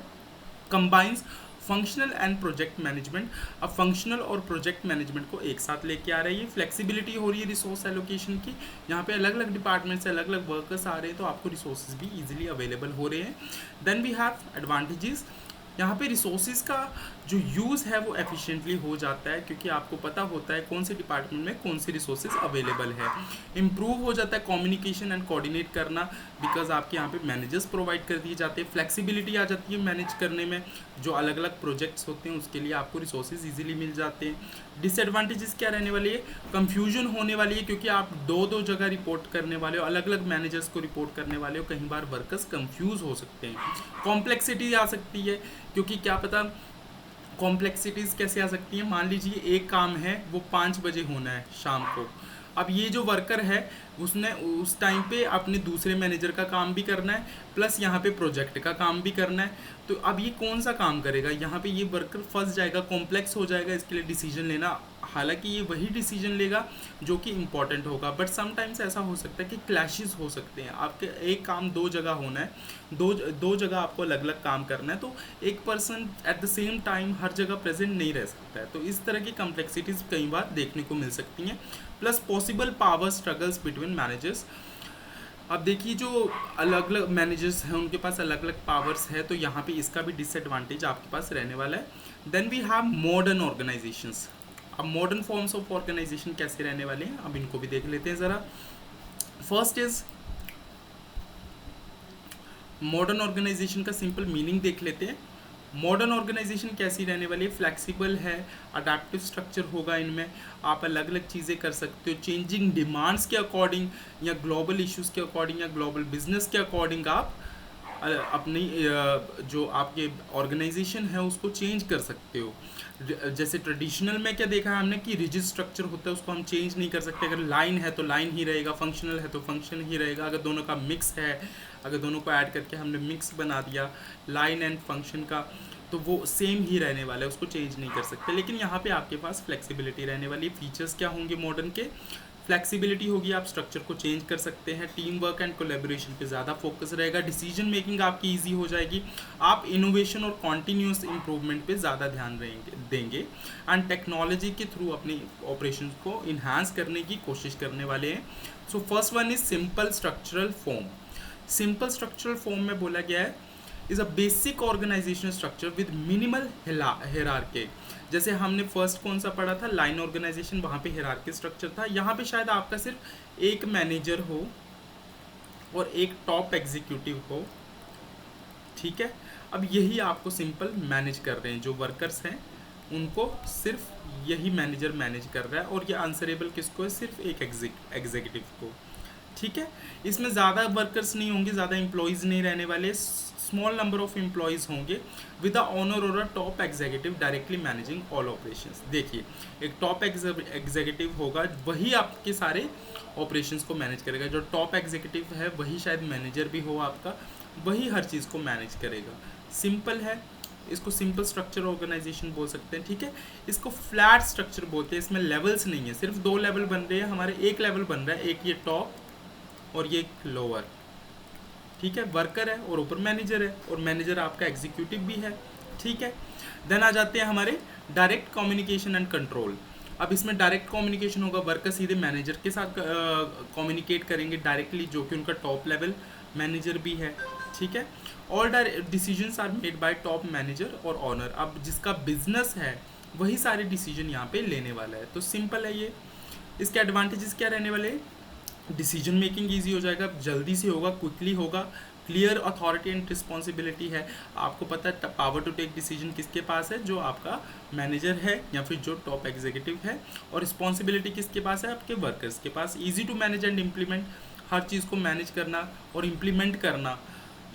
Combines functional and project management. अब फंक्शनल और प्रोजेक्ट मैनेजमेंट को एक साथ लेके आ रही है, फ्लेक्सिबिलिटी हो रही है रिसोर्स एलोकेशन की। यहाँ पे अलग अलग डिपार्टमेंट से अलग अलग वर्कर्स आ रहे हैं, तो आपको रिसोर्सेज भी इजीली अवेलेबल हो रहे हैं। देन वी हैव एडवांटेजेस, यहाँ पे रिसोर्सेज का जो यूज़ है वो एफिशिएंटली हो जाता है, क्योंकि आपको पता होता है कौन से डिपार्टमेंट में कौन से रिसोर्सेज अवेलेबल है। इम्प्रूव हो जाता है कम्युनिकेशन एंड कोऑर्डिनेट करना, बिकॉज आपके यहाँ पे मैनेजर्स प्रोवाइड कर दिए जाते हैं। फ्लेक्सिबिलिटी आ जाती है मैनेज करने में, जो अलग अलग प्रोजेक्ट्स होते हैं उसके लिए आपको रिसोर्सेज इजीली मिल जाते हैं। डिसएडवांटेजेस क्या रहने वाली है, कंफ्यूजन होने वाली है, क्योंकि आप दो जगह रिपोर्ट करने वाले हो, अलग अलग मैनेजर्स को रिपोर्ट करने वाले हो, कई बार वर्कर्स कंफ्यूज हो सकते हैं। कॉम्प्लेक्सिटी आ सकती है, क्योंकि क्या पता कॉम्प्लेक्सिटीज़ कैसे आ सकती हैं, मान लीजिए एक काम है वो 5 बजे होना है शाम को, अब ये जो वर्कर है उसने उस टाइम पे अपने दूसरे मैनेजर का काम भी करना है, प्लस यहाँ पे प्रोजेक्ट का काम भी करना है, तो अब ये कौन सा काम करेगा, यहाँ पे ये वर्कर फंस जाएगा, कॉम्प्लेक्स हो जाएगा इसके लिए डिसीजन लेना। हालांकि ये वही डिसीजन लेगा जो कि इम्पॉर्टेंट होगा, बट समटाइम्स ऐसा हो सकता है कि क्लैशेस हो सकते हैं। आपके एक काम दो जगह होना है, दो जगह आपको अलग अलग काम करना है, तो एक person at the same time हर जगह प्रेजेंट नहीं रह सकता है, तो इस तरह की कम्प्लेक्सिटीज़ कई बार देखने को मिल सकती हैं। Plus possible power struggles between managers. अब देखिए जो अलग अलग मैनेजर्स हैं उनके पास अलग अलग पावर्स है, तो यहाँ पे इसका भी डिसएडवांटेज आपके पास रहने वाला है। Then we have modern organisations. अब मॉडर्न फॉर्म्स ऑफ ऑर्गेनाइजेशन कैसे रहने वाले हैं, अब इनको भी देख लेते हैं ज़रा। फर्स्ट इज मॉडर्न ऑर्गेनाइजेशन का सिंपल मीनिंग देख लेते हैं। मॉडर्न ऑर्गेनाइजेशन कैसी रहने वाली है, फ्लेक्सिबल है, अडेप्टिव स्ट्रक्चर होगा, इनमें आप अलग अलग चीज़ें कर सकते हो चेंजिंग डिमांड्स के अकॉर्डिंग या ग्लोबल इश्यूज़ के अकॉर्डिंग या ग्लोबल बिजनेस के अकॉर्डिंग आप अपनी जो आपके ऑर्गेनाइजेशन है उसको चेंज कर सकते हो। जैसे ट्रेडिशनल में क्या देखा है हमने कि रिजिड स्ट्रक्चर होता है, उसको हम चेंज नहीं कर सकते। अगर लाइन है तो लाइन ही रहेगा, फंक्शनल है तो फंक्शन ही रहेगा। अगर दोनों का मिक्स है, अगर दोनों को ऐड करके हमने मिक्स बना दिया लाइन एंड फंक्शन का, तो वो सेम ही रहने वाला है, उसको चेंज नहीं कर सकते। लेकिन यहाँ पे आपके पास फ्लेक्सिबिलिटी रहने वाली है। फीचर्स क्या होंगे मॉडर्न के, फ्लेक्सिबिलिटी होगी, आप स्ट्रक्चर को चेंज कर सकते हैं, टीम वर्क एंड कोलेबोरेशन पे ज़्यादा फोकस रहेगा, डिसीजन मेकिंग आपकी इजी हो जाएगी, आप इनोवेशन और कॉन्टीन्यूस इंप्रूवमेंट पे ज़्यादा ध्यान देंगे एंड टेक्नोलॉजी के थ्रू अपनी ऑपरेशन को इन्हांस करने की कोशिश करने वाले हैं। So first one is simple structural form. Simple structural form में बोला गया है is a basic organisational structure with minimal hierarchy. जैसे हमने फर्स्ट कौन सा पढ़ा था, लाइन ऑर्गेनाइजेशन, वहाँ पे हिरार्की स्ट्रक्चर था। यहाँ पे शायद आपका सिर्फ एक मैनेजर हो और एक टॉप एग्जीक्यूटिव हो, ठीक है। अब यही आपको सिंपल मैनेज कर रहे हैं, जो वर्कर्स हैं उनको सिर्फ यही मैनेजर मैनेज कर रहा है, और ये आंसरेबल किसको है, सिर्फ एक एग्जीक्यूटिव को, ठीक है। इसमें ज़्यादा वर्कर्स नहीं होंगे, ज़्यादा एम्प्लॉयज़ नहीं रहने वाले, स्मॉल नंबर ऑफ एम्प्लॉयज़ होंगे विद द ऑनर और अ top executive directly managing all operations. देखिए एक टॉप एग्जीक्यूटिव होगा, वही आपके सारे ऑपरेशंस को मैनेज करेगा। जो टॉप एग्जीक्यूटिव है वही शायद मैनेजर भी हो आपका, वही हर चीज़ को मैनेज करेगा। सिंपल है, इसको सिंपल स्ट्रक्चर ऑर्गेनाइजेशन बोल सकते हैं, ठीक है। इसको फ्लैट स्ट्रक्चर बोलते हैं, इसमें लेवल्स नहीं है, सिर्फ दो लेवल बन रहे हैं हमारे, एक लेवल बन रहा है, एक ये टॉप और ये लोअर, ठीक है। वर्कर है और ऊपर मैनेजर है, और मैनेजर आपका एग्जीक्यूटिव भी है, ठीक है। देन आ जाते हैं हमारे डायरेक्ट कम्युनिकेशन एंड कंट्रोल। अब इसमें डायरेक्ट कम्युनिकेशन होगा, वर्कर सीधे मैनेजर के साथ कम्युनिकेट करेंगे डायरेक्टली, जो कि उनका टॉप लेवल मैनेजर भी है, ठीक है। All decisions are made by top manager और ऑनर। अब जिसका बिजनेस है वही सारे डिसीजन यहाँ पे लेने वाला है, तो सिंपल है ये। इसके एडवांटेजेस क्या रहने वाले, डिसीजन मेकिंग ईजी हो जाएगा, जल्दी से होगा, क्विकली होगा, क्लियर अथॉरिटी एंड रिस्पॉन्सिबिलिटी है। आपको पता है पावर टू टेक डिसीजन किसके पास है, जो आपका मैनेजर है या फिर जो टॉप एग्जीक्यूटिव है, और रिस्पॉन्सिबिलिटी किसके पास है, आपके वर्कर्स के पास। Easy to manage and implement, हर चीज़ को मैनेज करना और इम्प्लीमेंट करना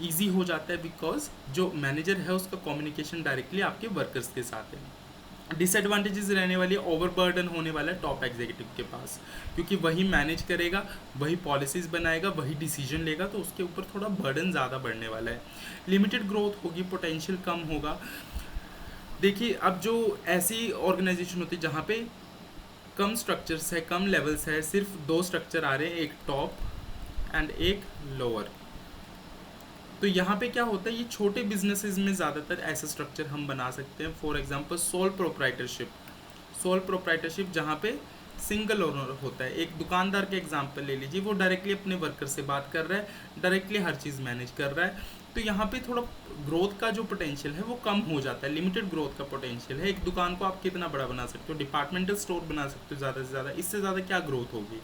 ईजी हो जाता है, बिकॉज जो मैनेजर है उसका कम्युनिकेशन डायरेक्टली आपके वर्कर्स के साथ है। डिसएडवांटेजेस रहने वाली है, ओवरबर्डन होने वाला है टॉप एग्जीक्यूटिव के पास, क्योंकि वही मैनेज करेगा, वही पॉलिसीज़ बनाएगा, वही डिसीजन लेगा, तो उसके ऊपर थोड़ा बर्डन ज़्यादा बढ़ने वाला है। लिमिटेड ग्रोथ होगी, पोटेंशियल कम होगा। देखिए अब जो ऐसी ऑर्गेनाइजेशन होती है जहाँ पे कम स्ट्रक्चर्स है, कम लेवल्स है, सिर्फ दो स्ट्रक्चर आ रहे हैं, एक टॉप एंड एक लोअर, तो यहाँ पे क्या होता है, ये छोटे बिजनेसेस में ज़्यादातर ऐसा स्ट्रक्चर हम बना सकते हैं। फॉर एग्जांपल सोल प्रोप्राइटरशिप जहाँ पे सिंगल ओनर होता है। एक दुकानदार के एग्जांपल ले लीजिए, वो डायरेक्टली अपने वर्कर से बात कर रहा है, डायरेक्टली हर चीज़ मैनेज कर रहा है, तो यहाँ पे थोड़ा ग्रोथ का जो पोटेंशियल है वो कम हो जाता है, लिमिटेड ग्रोथ का पोटेंशियल है। एक दुकान को आप कितना बड़ा बना सकते हो, डिपार्टमेंटल स्टोर बना सकते हो ज़्यादा से ज़्यादा, इससे ज़्यादा क्या ग्रोथ होगी।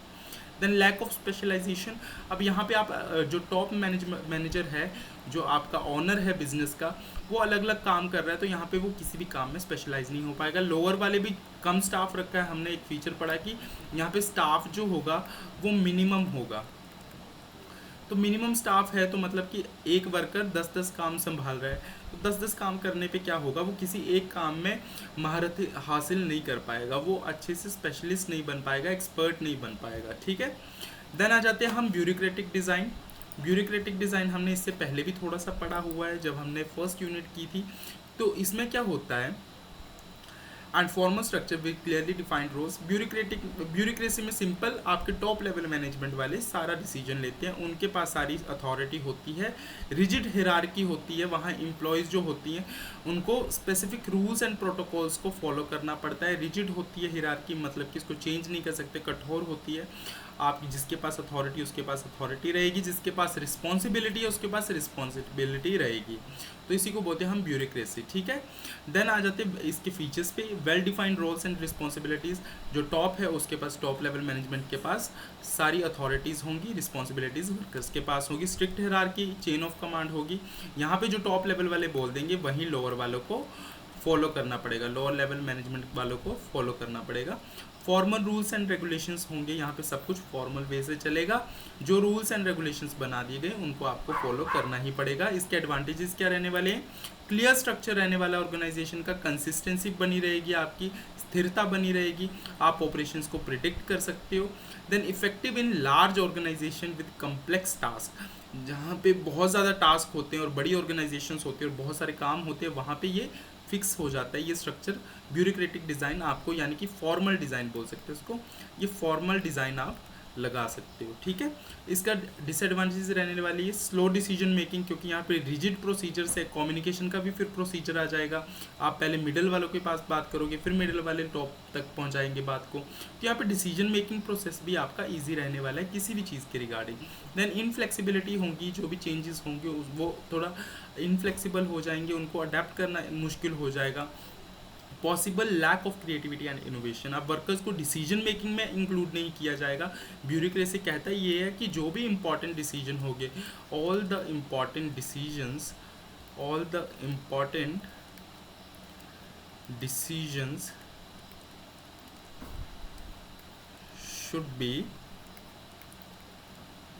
देन लैक ऑफ स्पेशलाइजेशन, अब यहाँ पे आप जो टॉप मैनेजर है, जो आपका ऑनर है बिजनेस का, वो अलग अलग काम कर रहा है, तो यहाँ पे वो किसी भी काम में स्पेशलाइज नहीं हो पाएगा। लोअर वाले भी कम स्टाफ रखा है, हमने एक फीचर पढ़ा कि यहाँ पे स्टाफ जो होगा वो मिनिमम होगा, तो मिनिमम स्टाफ है तो मतलब कि एक वर्कर 10-10 काम संभाल रहा है, तो 10-10 काम करने पे क्या होगा, वो किसी एक काम में महारत हासिल नहीं कर पाएगा, वो अच्छे से स्पेशलिस्ट नहीं बन पाएगा, एक्सपर्ट नहीं बन पाएगा, ठीक है। देन आ जाते हैं हम ब्यूरोक्रेटिक डिज़ाइन। ब्यूरोक्रेटिक डिज़ाइन हमने इससे पहले भी थोड़ा सा पढ़ा हुआ है जब हमने फर्स्ट यूनिट की थी। तो इसमें क्या होता है, and formal structure with clearly defined roles. Bureaucracy में सिंपल आपके टॉप लेवल मैनेजमेंट वाले सारा डिसीजन लेते हैं, उनके पास सारी अथॉरिटी होती है। रिजिड हिरार्की होती है, वहाँ एम्प्लॉयज़ जो होती हैं उनको स्पेसिफिक रूल्स एंड प्रोटोकॉल्स को फॉलो करना पड़ता है। रिजिड होती है हिरार्की, मतलब कि इसको चेंज नहीं कर सकते, कठोर होती है। आप जिसके पास अथॉरिटी उसके पास अथॉरिटी रहेगी, जिसके पास रिस्पॉन्सिबिलिटी है उसके पास रिस्पॉन्सिबिलिटी रहेगी, तो इसी को बोलते हैं हम ब्यूरोक्रेसी, ठीक है। देन आ जाते हैं इसके फीचर्स पे, well defined roles and responsibilities. जो टॉप है उसके पास, टॉप लेवल मैनेजमेंट के पास सारी अथॉरिटीज़ होंगी, रिस्पॉन्सिबिलिटीज़ वर्कर्स के पास होगी, strict hierarchy, chain of command होगी। यहाँ पे जो टॉप लेवल वाले बोल देंगे वहीं लोअर वालों को फॉलो करना पड़ेगा, लोअर लेवल मैनेजमेंट वालों को फॉलो करना पड़ेगा। फॉर्मल रूल्स एंड रेगुलेशंस होंगे, यहाँ पे सब कुछ फॉर्मल वे से चलेगा। जो रूल्स एंड रेगुलेशंस बना दिए गए उनको आपको फॉलो करना ही पड़ेगा। इसके एडवांटेजेस क्या रहने वाले हैं? क्लियर स्ट्रक्चर रहने वाला ऑर्गेनाइजेशन का, कंसिस्टेंसी बनी रहेगी, आपकी स्थिरता बनी रहेगी, आप ऑपरेशंस को प्रिडिक्ट कर सकते हो। Then effective in large organisation with complex task, जहाँ पे बहुत ज़्यादा टास्क होते हैं और बड़ी ऑर्गेनाइजेशंस होती है और बहुत सारे काम होते हैं, वहाँ पे ये फिक्स हो जाता है ये स्ट्रक्चर। ब्यूरोक्रेटिक डिज़ाइन आपको, यानी कि फॉर्मल डिज़ाइन बोल सकते हो इसको, ये फॉर्मल डिज़ाइन आप लगा सकते हो, ठीक है। इसका डिसएडवांटेजेस रहने वाली है स्लो डिसीजन मेकिंग, क्योंकि यहाँ पे रिजिड प्रोसीजर है, कम्युनिकेशन का भी फिर प्रोसीजर आ जाएगा। आप पहले मिडिल वालों के पास बात करोगे, फिर मिडिल वाले टॉप तक पहुँचाएंगे बात को, तो यहाँ पे डिसीजन मेकिंग प्रोसेस भी आपका ईजी रहने वाला है किसी भी चीज़ के रिगार्डिंग। देन इनफ्लेक्सिबिलिटी होंगी, जो भी चेंजेस होंगे वो थोड़ा इनफ्लेक्सिबल हो जाएंगे, उनको अडेप्ट करना मुश्किल हो जाएगा। Possible lack of creativity and innovation, अब वर्कर्स को डिसीजन मेकिंग में इंक्लूड नहीं किया जाएगा। ब्यूरोक्रेसी कहता है ये है कि जो भी इंपॉर्टेंट डिसीजन होंगे, all the important decisions should be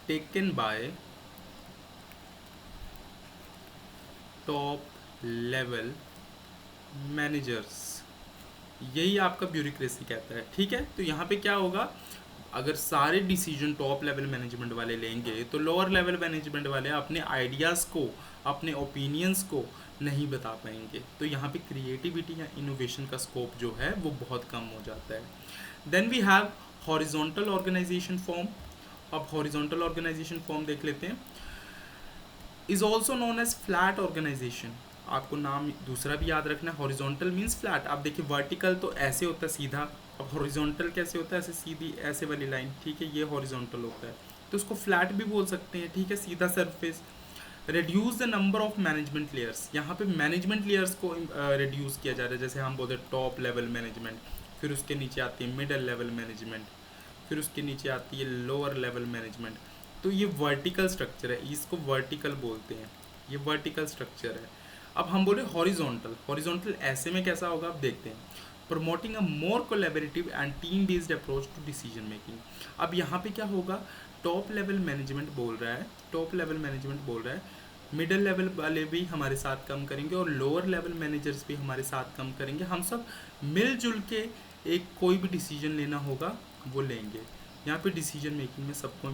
taken by top level managers, यही आपका ब्यूरोक्रेसी कहता है, ठीक है। तो यहाँ पे क्या होगा, अगर सारे डिसीजन टॉप लेवल मैनेजमेंट वाले लेंगे तो लोअर लेवल मैनेजमेंट वाले अपने आइडियाज़ को, अपने ओपिनियंस को नहीं बता पाएंगे, तो यहाँ पे क्रिएटिविटी या इनोवेशन का स्कोप जो है वो बहुत कम हो जाता है। Then we have horizontal organisation form. अब हॉरिजॉन्टल ऑर्गेनाइजेशन फॉर्म देख लेते हैं। Is also known as flat organisation, आपको नाम दूसरा भी याद रखना है। हॉरिजॉन्टल मीन्स फ्लैट, आप देखिए वर्टिकल तो ऐसे होता है सीधा, अब हॉरिजॉन्टल कैसे होता है, ऐसे सीधी ऐसे वाली लाइन, ठीक है, ये हॉरिजॉन्टल होता है, तो उसको फ्लैट भी बोल सकते हैं, ठीक है, सीधा surface. Reduce the number of management layers, यहाँ पे मैनेजमेंट लेयर्स को रिड्यूस किया जा रहा है, जैसे हम बोलते हैं टॉप लेवल मैनेजमेंट, फिर उसके नीचे आती है मिडल लेवल मैनेजमेंट, फिर उसके नीचे आती है लोअर लेवल मैनेजमेंट, तो ये वर्टिकल स्ट्रक्चर है, इसको वर्टिकल बोलते हैं, ये वर्टिकल स्ट्रक्चर है। अब हम बोले हॉरिजॉन्टल, हॉरिजॉन्टल ऐसे में कैसा होगा आप देखते हैं, promoting a more collaborative and team based approach to decision making. अब यहाँ पे क्या होगा, टॉप लेवल मैनेजमेंट बोल रहा है, टॉप लेवल मैनेजमेंट बोल रहा है मिडिल लेवल वाले भी हमारे साथ काम करेंगे और लोअर लेवल मैनेजर्स भी हमारे साथ काम करेंगे, हम सब मिलजुल के एक कोई भी डिसीजन लेना होगा वो लेंगे। यहाँ पे डिसीजन मेकिंग में सबको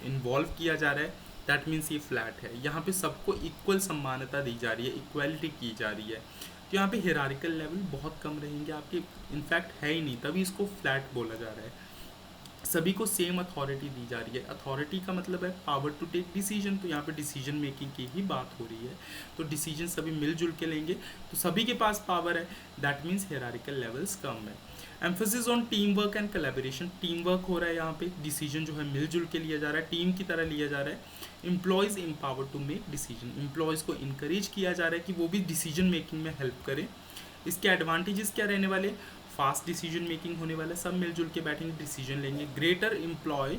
इन्वॉल्व किया जा रहा है, दैट मीन्स ये फ्लैट है, यहाँ पे सबको इक्वल सम्मानता दी जा रही है, इक्वालिटी की जा रही है, तो यहाँ पे हिरारिकल लेवल बहुत कम रहेंगे आपके, इनफैक्ट है ही नहीं, तभी इसको फ्लैट बोला जा रहा है। सभी को सेम अथॉरिटी दी जा रही है, अथॉरिटी का मतलब है पावर टू टेक डिसीजन, तो यहाँ पे डिसीजन मेकिंग की ही बात हो रही है, तो डिसीजन सभी मिलजुल के लेंगे, तो सभी के पास पावर है, दैट मीन्स हिरारिकल लेवल्स कम है। Emphasis on team work and collaboration, team work हो रहा है यहाँ पे, डिसीजन जो है मिलजुल के लिया जा रहा है, टीम की तरह लिया जा रहा है। Employees empower to make decision, employees को इनकरेज किया जा रहा है कि वो भी डिसीजन मेकिंग में हेल्प करें। इसके एडवांटेजेस क्या रहने वाले, फास्ट डिसीजन मेकिंग होने वाला है, सब मिलजुल के बैठेंगे डिसीजन लेंगे। Greater employee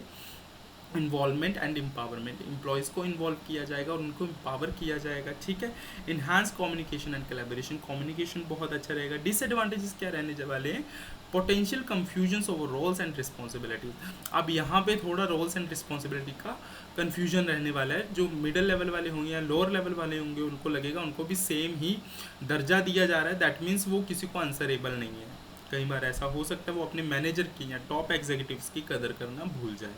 involvement and empowerment, employees को इन्वॉल्व किया जाएगा और उनको एम्पावर किया जाएगा, ठीक है। Enhance communication and collaboration, communication बहुत अच्छा रहेगा। डिसएडवांटेजेस क्या रहने वाले हैं, potential confusions over roles and responsibilities, अब यहाँ पे थोड़ा रोल्स एंड रिस्पॉन्सिबिलिटी का कन्फ्यूजन रहने वाला है, जो मिडिल लेवल वाले होंगे या लोअर लेवल वाले होंगे उनको लगेगा उनको भी सेम ही दर्जा दिया जा रहा है, दैट मीन्स वो किसी को आंसरेबल नहीं है। कई बार ऐसा हो सकता है वो अपने मैनेजर की या टॉप एग्जीक्यूटिव्स की कदर करना भूल जाए।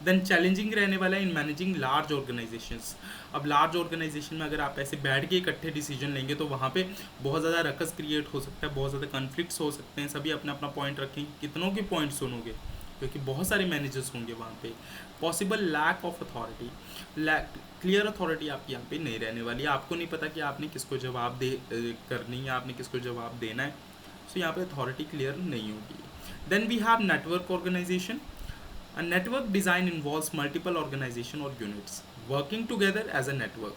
देन चैलेंजिंग रहने वाला है इन मैनेजिंग लार्ज ऑर्गेनाइजेशंस, अब लार्ज ऑर्गेनाइजेशन में अगर आप ऐसे बैठ के इकट्ठे डिसीजन लेंगे तो वहाँ पे बहुत ज़्यादा रकस क्रिएट हो सकता है, बहुत ज़्यादा कन्फ्लिक्ट्स हो सकते हैं, सभी अपना अपना पॉइंट रखेंगे, कितनों के पॉइंट सुनोगे, क्योंकि बहुत सारे मैनेजर्स होंगे वहाँ पे। Possible lack of authority, clear authority आपकी यहाँ पे नहीं रहने वाली, आपको नहीं पता कि आपने किसको जवाब करनी है, आपने किसको जवाब देना है, सो यहाँ पे अथॉरिटी क्लियर नहीं होगी। Then we have network organisation, A network design involves multiple organization or units working together as a network.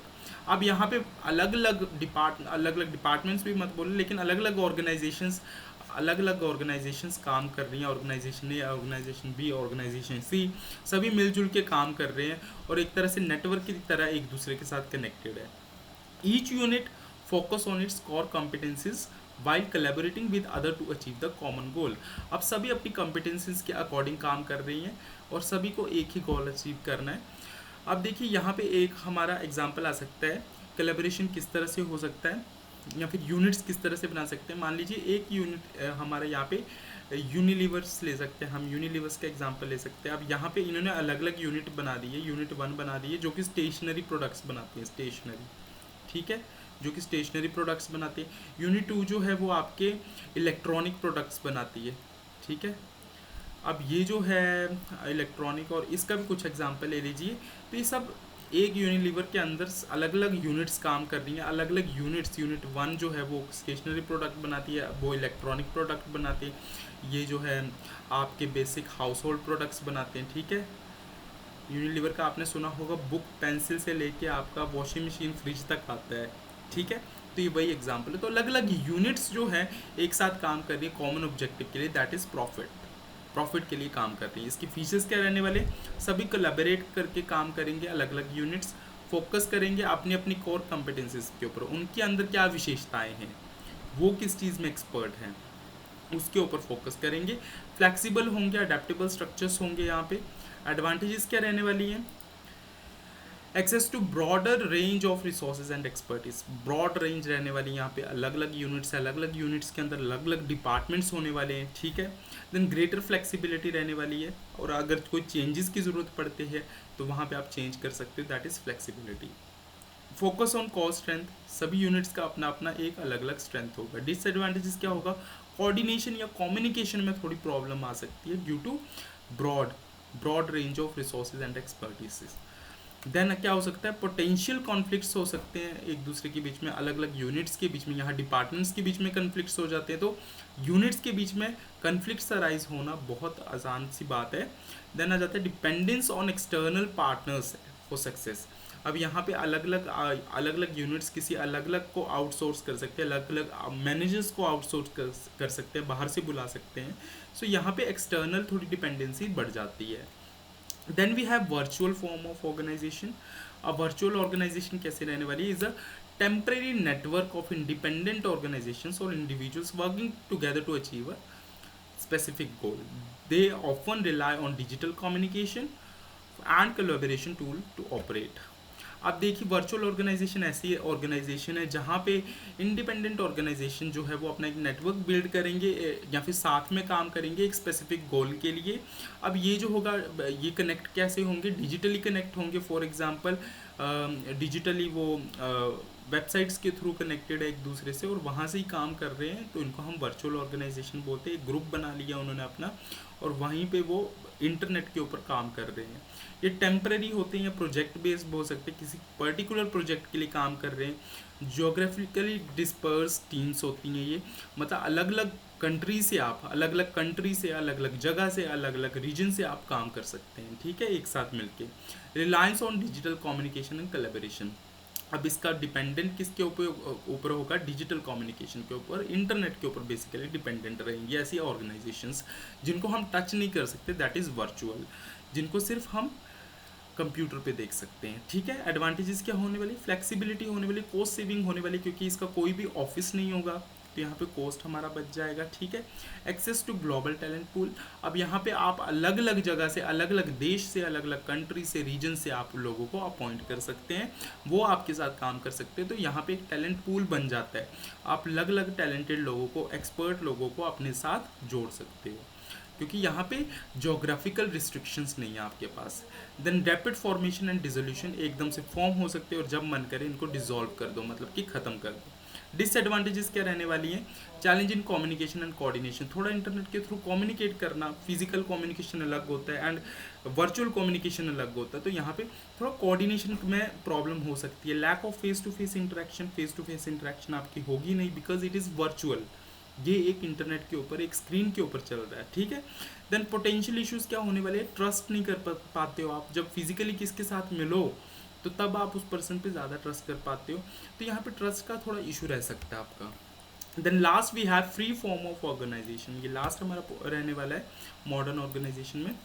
अब यहाँ पे अलग अलग डिपार्टमेंट्स भी मत बोले, लेकिन अलग अलग ऑर्गेनाइजेशंस काम कर रही हैं। ऑर्गेनाइजेशन ए, ऑर्गेनाइजेशन बी, ऑर्गेनाइजेशन सी, सभी मिलजुल के काम कर रहे हैं और एक तरह से नेटवर्क की तरह एक दूसरे के साथ कनेक्टेड है। Each unit focus on its core competencies while collaborating with other to achieve the common goal. अब सभी अपनी competencies के अकॉर्डिंग काम कर रही हैं और सभी को एक ही गोल अचीव करना है। अब देखिए यहाँ पे एक हमारा एग्जांपल आ सकता है, कोलैबोरेशन किस तरह से हो सकता है या फिर यूनिट्स किस तरह से बना सकते हैं। मान लीजिए एक यूनिट हमारे यहाँ पे यूनिलीवर्स ले सकते हैं, हम यूनिलीवर्स का एग्जांपल ले सकते हैं। अब यहाँ पे इन्होंने अलग अलग यूनिट बना दी है, यूनिट 1 बना दी है जो कि स्टेशनरी प्रोडक्ट्स बनाती है, स्टेशनरी, ठीक है, जो कि स्टेशनरी प्रोडक्ट्स बनाती है। यूनिट 2 जो है वो आपके इलेक्ट्रॉनिक प्रोडक्ट्स बनाती है, ठीक है। अब ये जो है इलेक्ट्रॉनिक, और इसका भी कुछ एग्जांपल ले लीजिए। तो ये सब एक यूनिलीवर के अंदर अलग अलग यूनिट्स काम कर रही हैं। अलग अलग यूनिट्स, यूनिट 1 जो है वो स्टेशनरी प्रोडक्ट बनाती है, वो इलेक्ट्रॉनिक प्रोडक्ट बनाती है। ये जो है आपके बेसिक हाउस होल्ड प्रोडक्ट्स बनाते हैं, ठीक है। यूनिलीवर का आपने सुना होगा, बुक पेंसिल से लेके आपका वॉशिंग मशीन फ्रिज तक आता है, ठीक है। तो ये वही एग्जांपल है। तो अलग अलग यूनिट्स जो है एक साथ काम कर रही है कॉमन ऑब्जेक्टिव के लिए, दैट इज प्रॉफिट के लिए काम कर रही है। इसकी फीचर्स क्या रहने वाले, सभी कोलैबोरेट करके काम करेंगे, अलग अलग यूनिट्स फोकस करेंगे अपनी अपनी कोर कॉम्पिटेंसीज के ऊपर, उनके अंदर क्या विशेषताएं हैं, वो किस चीज़ में एक्सपर्ट हैं, उसके ऊपर फोकस करेंगे। फ्लैक्सिबल होंगे, अडेप्टेबल स्ट्रक्चर्स होंगे। यहाँ पे एडवांटेजेस क्या रहने वाली हैं, access to broader range of resources and expertise, broad range रहने वाली यहाँ पे, अलग अलग यूनिट्स है, अलग अलग यूनिट्स के अंदर अलग अलग डिपार्टमेंट्स होने वाले हैं, ठीक है। देन ग्रेटर फ्लेक्सिबिलिटी रहने वाली है, और अगर कोई चेंजेस की ज़रूरत पड़ती है तो वहाँ पे आप चेंज कर सकते हो, that is flexibility. Focus on cost strength, सभी यूनिट्स का अपना अपना एक अलग अलग स्ट्रेंथ होगा। डिसएडवांटेजेस क्या होगा, कोऑर्डिनेशन या कम्युनिकेशन में थोड़ी प्रॉब्लम आ सकती है due to broad range of resources and expertise. Then क्या हो सकता है, पोटेंशियल कॉन्फ्लिक्ट्स हो सकते हैं एक दूसरे के बीच में, अलग अलग यूनिट्स के बीच में, यहाँ डिपार्टमेंट्स के बीच में कन्फ्लिक्ट्स हो जाते हैं। तो यूनिट्स के बीच में कन्फ्लिक्ट्स अराइज होना बहुत आसान सी बात है। देन आ जाता है dependence on external partners for success. अब यहाँ पे अलग अलग यूनिट्स किसी अलग अलग को आउटसोर्स कर सकते हैं, अलग अलग मैनेजर्स को आउटसोर्स कर सकते हैं, बाहर से बुला सकते हैं। सो यहाँ पे एक्सटर्नल थोड़ी डिपेंडेंसी बढ़ जाती है। Then we have virtual form of organization. अब वर्चुअल ऑर्गेनाइजेशन कैसे रहने वाली है, is a temporary network of independent organizations और individuals working together to achieve a specific goal. They often rely on digital communication and collaboration tool to operate. अब देखिए वर्चुअल ऑर्गेनाइजेशन ऐसी ऑर्गेनाइजेशन है जहाँ पे इंडिपेंडेंट ऑर्गेनाइजेशन जो है वो अपना एक नेटवर्क बिल्ड करेंगे या फिर साथ में काम करेंगे एक स्पेसिफिक गोल के लिए। अब ये जो होगा, ये कनेक्ट कैसे होंगे, डिजिटली कनेक्ट होंगे। फॉर एग्जांपल डिजिटली वो वेबसाइट्स के थ्रू कनेक्टेड है एक दूसरे से और वहाँ से ही काम कर रहे हैं, तो इनको हम वर्चुअल ऑर्गेनाइजेशन बोलते हैं। एक ग्रुप बना लिया उन्होंने अपना और वहीं पे वो इंटरनेट के ऊपर काम कर रहे हैं। ये टेम्पररी होते हैं या प्रोजेक्ट बेस्ड हो सकते हैं, किसी पर्टिकुलर प्रोजेक्ट के लिए काम कर रहे हैं। जियोग्राफिकली डिस्पर्स टीम्स होती हैं ये, मतलब अलग अलग कंट्री से आप अलग अलग जगह से अलग अलग रीजन से आप काम कर सकते हैं, ठीक है, एक साथ मिलके। Reliance on digital communication and collaboration. अब इसका डिपेंडेंट किसके ऊपर होगा, डिजिटल कम्युनिकेशन के ऊपर, इंटरनेट के ऊपर बेसिकली डिपेंडेंट रहेंगी ऐसी ऑर्गेनाइजेशंस जिनको हम टच नहीं कर सकते, दैट इज़ वर्चुअल, जिनको सिर्फ हम कंप्यूटर पे देख सकते हैं, ठीक है। एडवांटेजेस क्या होने वाली, फ्लेक्सिबिलिटी होने वाली, कॉस्ट सेविंग होने वाली, क्योंकि इसका कोई भी ऑफिस नहीं होगा तो यहाँ पे कॉस्ट हमारा बच जाएगा, ठीक है। Access to global talent pool. अब यहाँ पे आप अलग अलग जगह से, अलग अलग देश से, अलग अलग कंट्री से, रीजन से आप लोगों को अपॉइंट कर सकते हैं, वो आपके साथ काम कर सकते हैं। तो यहाँ पे एक टैलेंट पूल बन जाता है, आप अलग अलग टैलेंटेड लोगों को, एक्सपर्ट लोगों को अपने साथ जोड़ सकते हो, क्योंकि यहाँ पे जोग्राफिकल रिस्ट्रिक्शंस नहीं है आपके पास। Then rapid formation and dissolution, एकदम से फॉर्म हो सकते हैं और जब मन करे इनको डिसॉल्व कर दो, मतलब कि ख़त्म कर दो। डिसएडवांटेजेस क्या रहने वाली हैं, challenge in communication and coordination, थोड़ा इंटरनेट के थ्रू कम्युनिकेट करना, फिजिकल कम्युनिकेशन अलग होता है एंड वर्चुअल कम्युनिकेशन अलग होता है, तो यहाँ पे थोड़ा कोऑर्डिनेशन में प्रॉब्लम हो सकती है। Lack of face to face interaction आपकी होगी नहीं, बिकॉज इट इज़ वर्चुअल, ये एक इंटरनेट के ऊपर, एक स्क्रीन के ऊपर चल रहा है, ठीक है। देन पोटेंशियल इश्यूज क्या होने वाले, ट्रस्ट नहीं कर पाते हो आप। जब फिजिकली किसके साथ मिलो तो तब आप उस पर्सन पे ज़्यादा ट्रस्ट कर पाते हो, तो यहाँ पे ट्रस्ट का थोड़ा इशू रह सकता है आपका। Then last we have free form of organisation, ये लास्ट हमारा रहने वाला है मॉडर्न ऑर्गेनाइजेशन में।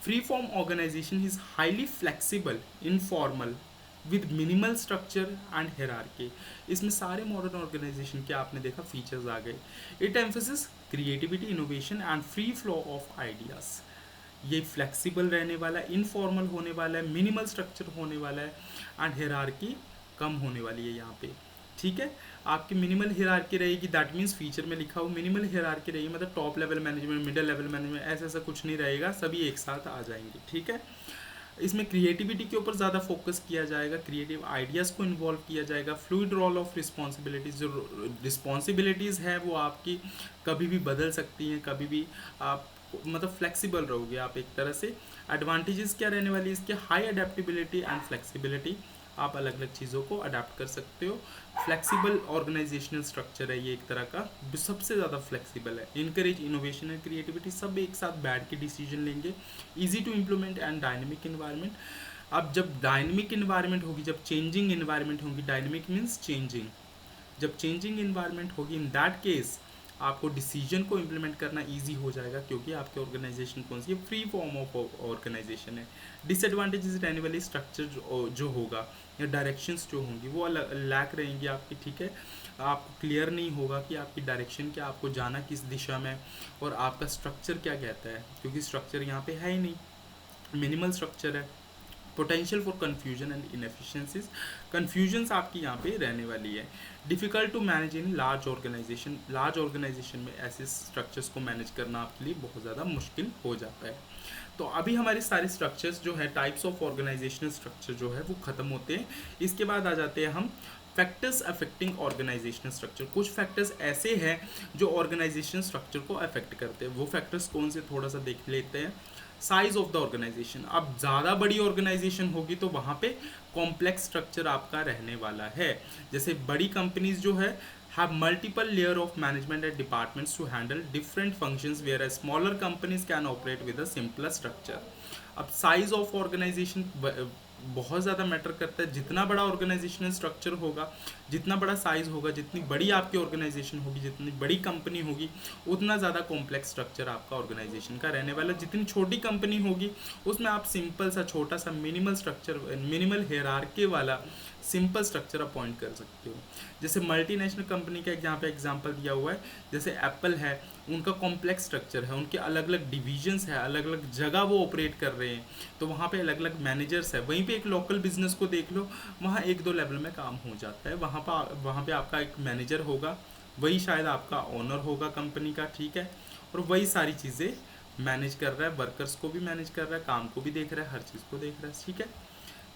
Free form organisation is highly flexible, informal, with minimal structure and hierarchy. इसमें सारे मॉडर्न ऑर्गेनाइजेशन के आपने देखा फीचर्स आ गए। It emphasis creativity, innovation and free flow of ideas. ये फ्लेक्सिबल रहने वाला है, इनफॉर्मल होने वाला है, मिनिमल स्ट्रक्चर होने वाला है एंड हायरार्की कम होने वाली है यहाँ पे, ठीक है। आपकी मिनिमल हायरार्की रहेगी, दैट मीन्स फीचर में लिखा हो मिनिमल हायरार्की रहेगी, मतलब top level management, middle level management, ऐसा कुछ नहीं रहेगा, सभी एक साथ आ जाएंगे, ठीक है। इसमें क्रिएटिविटी के ऊपर ज़्यादा फोकस किया जाएगा, क्रिएटिव आइडियाज़ को इन्वॉल्व किया जाएगा। फ्लूइड रोल ऑफ रिस्पॉन्सिबिलिटीज़, जो रिस्पॉन्सिबिलिटीज़ है वो आपकी कभी भी बदल सकती हैं, कभी भी आप मतलब फ्लेक्सिबल रहोगे आप एक तरह से। एडवांटेजेस क्या रहने वाली है इसके, हाई अडेप्टेबिलिटी एंड फ्लेक्सिबिलिटी, आप अलग अलग चीज़ों को अडाप्ट कर सकते हो। फ्लेक्सिबल ऑर्गेनाइजेशनल स्ट्रक्चर है ये एक तरह का, सबसे ज़्यादा फ्लेक्सिबल है। इनकरेज इनोवेशन एंड क्रिएटिविटी, सब एक साथ बैठ के डिसीजन लेंगे। Easy to implement and dynamic environment. अब जब डायनेमिक इन्वायरमेंट होगी, जब चेंजिंग इन्वायरमेंट होगी, डायनेमिक मीन्स चेंजिंग, जब चेंजिंग इन्वायरमेंट होगी, इन दैट केस आपको डिसीजन को इम्प्लीमेंट करना इजी हो जाएगा, क्योंकि आपके ऑर्गेनाइजेशन कौन सी है, फ्री फॉर्म ऑफ ऑर्गेनाइजेशन है। डिसएडवांटेजेस रहने वाली स्ट्रक्चर जो होगा या डायरेक्शंस जो होंगी वो लैक रहेंगी आपकी, ठीक है। आपको क्लियर नहीं होगा कि आपकी डायरेक्शन क्या, आपको जाना किस दिशा में और आपका स्ट्रक्चर क्या कहता है, क्योंकि स्ट्रक्चर यहाँ पे है ही नहीं, मिनिमल स्ट्रक्चर है। Potential for confusion and inefficiencies, confusions आपकी यहाँ पे रहने वाली है। Difficult to manage in large organisation, large organisation में ऐसे स्ट्रक्चर्स को मैनेज करना आपके लिए बहुत ज़्यादा मुश्किल हो जाता है। तो अभी हमारे सारे स्ट्रक्चर्स जो है, टाइप्स ऑफ ऑर्गेनाइजेशनल स्ट्रक्चर जो है वो ख़त्म होते हैं। इसके बाद आ जाते हैं हम फैक्टर्स अफेक्टिंग ऑर्गेनाइजेशनल स्ट्रक्चर। कुछ फैक्टर्स ऐसे हैं जो ऑर्गेनाइजेशन स्ट्रक्चर को अफेक्ट करते हैं, वो फैक्टर्स कौन से थोड़ा सा देख लेते हैं। साइज ऑफ द ऑर्गेनाइजेशन, अब ज़्यादा बड़ी ऑर्गेनाइजेशन होगी तो वहाँ पे कॉम्प्लेक्स स्ट्रक्चर आपका रहने वाला है। जैसे बड़ी कंपनीज जो है have multiple layer of management and departments to handle different functions, whereas smaller companies can operate with a simpler structure. अब साइज ऑफ ऑर्गेनाइजेशन बहुत ज़्यादा मैटर करता है। जितना बड़ा ऑर्गेनाइजेशनल स्ट्रक्चर होगा, जितना बड़ा साइज होगा, जितनी बड़ी आपकी ऑर्गेनाइजेशन होगी, जितनी बड़ी कंपनी होगी, उतना ज़्यादा कॉम्प्लेक्स स्ट्रक्चर आपका ऑर्गेनाइजेशन का रहने वाला। जितनी छोटी कंपनी होगी उसमें आप सिंपल सा छोटा सा मिनिमल स्ट्रक्चर, मिनिमल हायरार्की वाला सिंपल स्ट्रक्चर अपॉइंट कर सकते हो। जैसे मल्टीनेशनल कंपनी का यहाँ पे एग्जांपल दिया हुआ है, जैसे एप्पल है, उनका कॉम्प्लेक्स स्ट्रक्चर है, उनके अलग अलग डिविजन्स है, अलग अलग जगह वो ऑपरेट कर रहे हैं, तो वहाँ पे अलग अलग मैनेजर्स है। वहीं पे एक लोकल बिजनेस को देख लो, वहाँ 1-2 लेवल में काम हो जाता है। वहाँ पे आपका एक मैनेजर होगा, वही शायद आपका ओनर होगा कंपनी का, ठीक है, और वही सारी चीज़ें मैनेज कर रहा है, वर्कर्स को भी मैनेज कर रहा है, काम को भी देख रहा है, हर चीज़ को देख रहा है, ठीक है।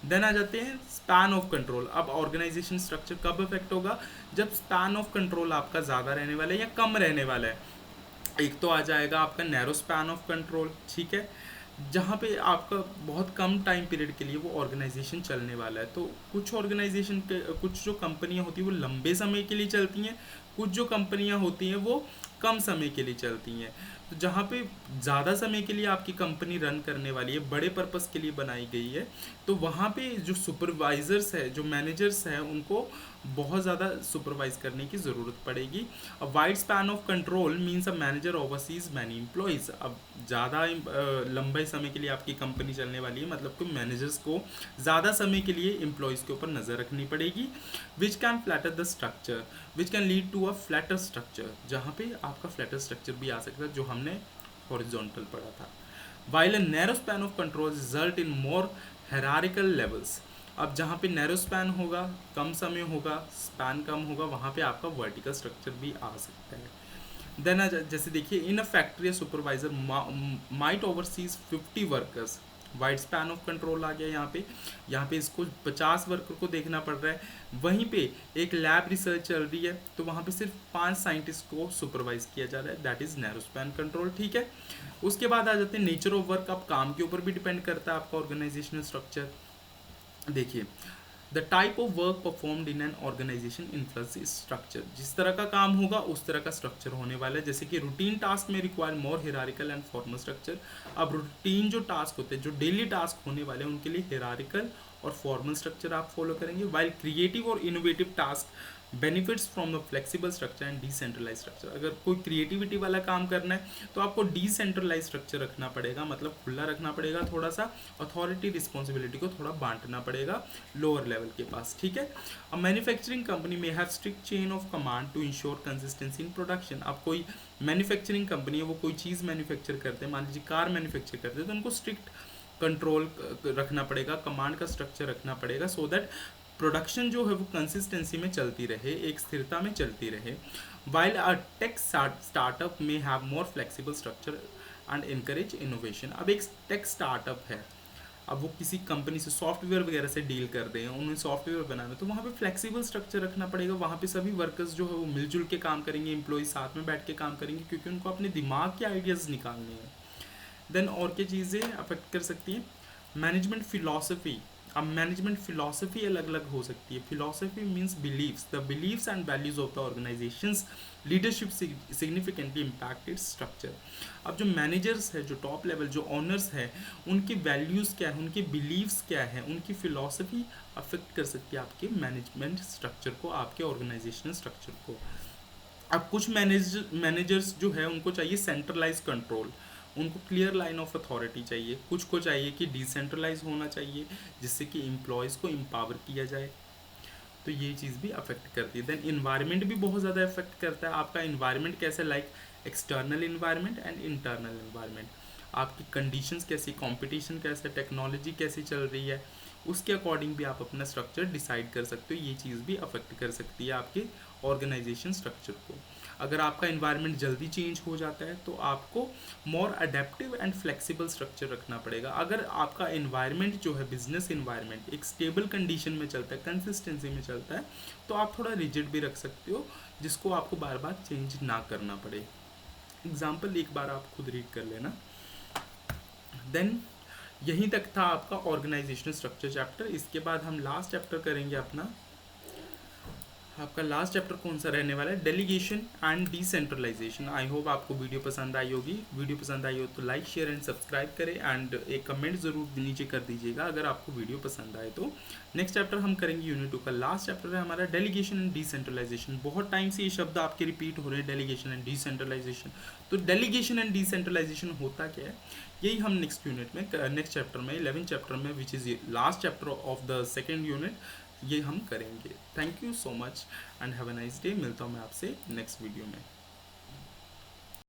देन आ जाते हैं स्पैन ऑफ कंट्रोल। अब ऑर्गेनाइजेशन स्ट्रक्चर कब इफेक्ट होगा, जब स्पैन ऑफ कंट्रोल आपका ज़्यादा रहने वाला है या कम रहने वाला है। एक तो आ जाएगा आपका नैरो स्पैन ऑफ कंट्रोल, ठीक है, जहाँ पे आपका बहुत कम टाइम पीरियड के लिए वो ऑर्गेनाइजेशन चलने वाला है। तो कुछ ऑर्गेनाइजेशन के, कुछ जो कंपनियाँ होती हैं वो लंबे समय के लिए चलती हैं, कुछ जो कंपनियाँ होती हैं वो कम समय के लिए चलती हैं। तो जहाँ पे ज़्यादा समय के लिए आपकी कंपनी रन करने वाली है, बड़े पर्पस के लिए बनाई गई है, तो वहाँ पे जो सुपरवाइजर्स है, जो मैनेजर्स हैं, उनको बहुत ज़्यादा सुपरवाइज करने की ज़रूरत पड़ेगी। अब wide span of control means a manager overseas many employees. अब ज़्यादा लंबे समय के लिए आपकी कंपनी चलने वाली है, मतलब कि मैनेजर्स को ज़्यादा समय के लिए एम्प्लॉयज़ के ऊपर नज़र रखनी पड़ेगी। Which can flatter the structure, which can lead to a flatter structure, जहाँ पे आपका फ्लैटर स्ट्रक्चर भी आ सकता है, जो हमने हॉरिजॉन्टल पढ़ा था। While a narrow span of control result in more hierarchical levels. अब जहाँ पे नैरो स्पैन होगा, कम समय होगा, स्पैन कम होगा, वहाँ पे आपका वर्टिकल स्ट्रक्चर भी आ सकता है। देन जैसे देखिए, in a factory supervisor might oversees 50 workers, wide span of control आ गया यहाँ पे इसको 50 वर्कर को देखना पड़ रहा है। वहीं पे एक लैब रिसर्च चल रही है, तो वहाँ पे सिर्फ 5 साइंटिस्ट को सुपरवाइज किया जा रहा है, that is narrow span control, ठीक है। उसके बाद आ जाते हैं नेचर ऑफ वर्क। अब काम के ऊपर भी डिपेंड करता है आपका ऑर्गेनाइजेशनल स्ट्रक्चर। देखिए, the type of work performed in an organisation influence structure, जिस तरह का काम होगा उस तरह का स्ट्रक्चर होने वाला है। जैसे कि रूटीन टास्क में require more hierarchical and formal structure. अब रूटीन जो टास्क होते हैं, जो डेली टास्क होने वाले हैं, उनके लिए हिरारिकल और फॉर्मल स्ट्रक्चर आप फॉलो करेंगे, वाइल क्रिएटिव और innovative task benefits from the flexible structure and decentralise structure. अगर कोई क्रिएटिविटी वाला काम करना है तो आपको डिसेंट्रलाइज स्ट्रक्चर रखना पड़ेगा, मतलब खुला रखना पड़ेगा थोड़ा सा, अथॉरिटी रिस्पॉन्सिबिलिटी को थोड़ा बांटना पड़ेगा लोअर लेवल के पास, ठीक है। अ मैन्युफैक्चरिंग कंपनी में have strict chain of command to ensure consistency in production. अब कोई मैन्युफैक्चरिंग कंपनी है, वो कोई चीज़ मैन्युफैक्चर करते हैं, मान लीजिए कार मैन्युफैक्चर करते हैं, तो उनको स्ट्रिक्ट कंट्रोल रखना पड़ेगा, कमांड का स्ट्रक्चर रखना पड़ेगा, सो दैट प्रोडक्शन जो है वो कंसिस्टेंसी में चलती रहे, एक स्थिरता में चलती रहे। वाइल अ टेक स्टार्टअप में have more flexible structure and encourage innovation. अब एक टेक स्टार्टअप है, अब वो किसी कंपनी से सॉफ्टवेयर वगैरह से डील कर रहे हैं, उन्हें सॉफ्टवेयर बनाना है, तो वहाँ पे फ्लेक्सिबल स्ट्रक्चर रखना पड़ेगा। वहाँ पे सभी वर्कर्स जो है वो मिलजुल के काम करेंगे, एम्प्लॉय साथ में बैठ के काम करेंगे, क्योंकि उनको अपने दिमाग के आइडियाज़ निकालने हैं। देन और क्या चीज़ें अफेक्ट कर सकती हैं? Management philosophy. अब मैनेजमेंट फिलॉसफी अलग अलग हो सकती है। Philosophy means beliefs, the beliefs and values of the organisations leadership significantly impact its structure. अब जो मैनेजर्स है, जो टॉप लेवल जो ऑनर्स है, उनकी वैल्यूज़ क्या है, उनकी बिलीव्स क्या है, उनकी फिलॉसफी अफेक्ट कर सकती है आपके मैनेजमेंट स्ट्रक्चर को, आपके ऑर्गेनाइजेशनल स्ट्रक्चर को। अब कुछ मैनेजर्स जो है उनको चाहिए सेंट्रलाइज कंट्रोल, उनको क्लियर लाइन ऑफ अथॉरिटी चाहिए। कुछ को चाहिए कि डिसेंट्रलाइज होना चाहिए, जिससे कि एम्प्लॉयज़ को एम्पावर किया जाए। तो ये चीज़ भी अफेक्ट करती है। देन इन्वायरमेंट भी बहुत ज़्यादा अफेक्ट करता है। आपका इन्वायरमेंट कैसे, like external environment and internal environment, आपकी कंडीशंस कैसी, कंपटीशन कैसे, टेक्नोलॉजी कैसी चल रही है, उसके अकॉर्डिंग भी आप अपना स्ट्रक्चर डिसाइड कर सकते हो। ये चीज़ भी अफेक्ट कर सकती है आपके ऑर्गेनाइजेशन स्ट्रक्चर को। अगर आपका इन्वायरमेंट जल्दी चेंज हो जाता है तो आपको मोर अडेप्टिव एंड फ्लेक्सिबल स्ट्रक्चर रखना पड़ेगा। अगर आपका इन्वायरमेंट जो है, बिजनेस इन्वायरमेंट एक स्टेबल कंडीशन में चलता है, कंसिस्टेंसी में चलता है, तो आप थोड़ा रिजिड भी रख सकते हो, जिसको आपको बार बार चेंज ना करना पड़े। एग्जाम्पल एक बार आप खुद रीड कर लेना। देन यहीं तक था आपका ऑर्गेनाइजेशनल स्ट्रक्चर चैप्टर। इसके बाद हम लास्ट चैप्टर करेंगे अपना। आपका लास्ट चैप्टर कौन सा रहने वाला है? Delegation and decentralisation. I hope आपको वीडियो पसंद आई होगी। वीडियो पसंद आई हो तो लाइक, शेयर एंड सब्सक्राइब करें, एंड एक कमेंट ज़रूर नीचे कर दीजिएगा अगर आपको वीडियो पसंद आए तो। नेक्स्ट चैप्टर हम करेंगे यूनिट 2 का। लास्ट चैप्टर है हमारा डेलीगेशन एंड डिसेंट्रलाइजेशन। बहुत टाइम से ये शब्द आपके रिपीट हो रहे हैं, डेलीगेशन एंड डिसेंट्रलाइजेशन। तो डेलीगेशन एंड डिसेंट्रलाइजेशन होता क्या है, यही हम नेक्स्ट यूनिट में, नेक्स्ट चैप्टर में, 11th चैप्टर में, which is last chapter of the second unit, ये हम करेंगे। Thank you so much and have a nice day. मिलता हूँ मैं आपसे नेक्स्ट वीडियो में।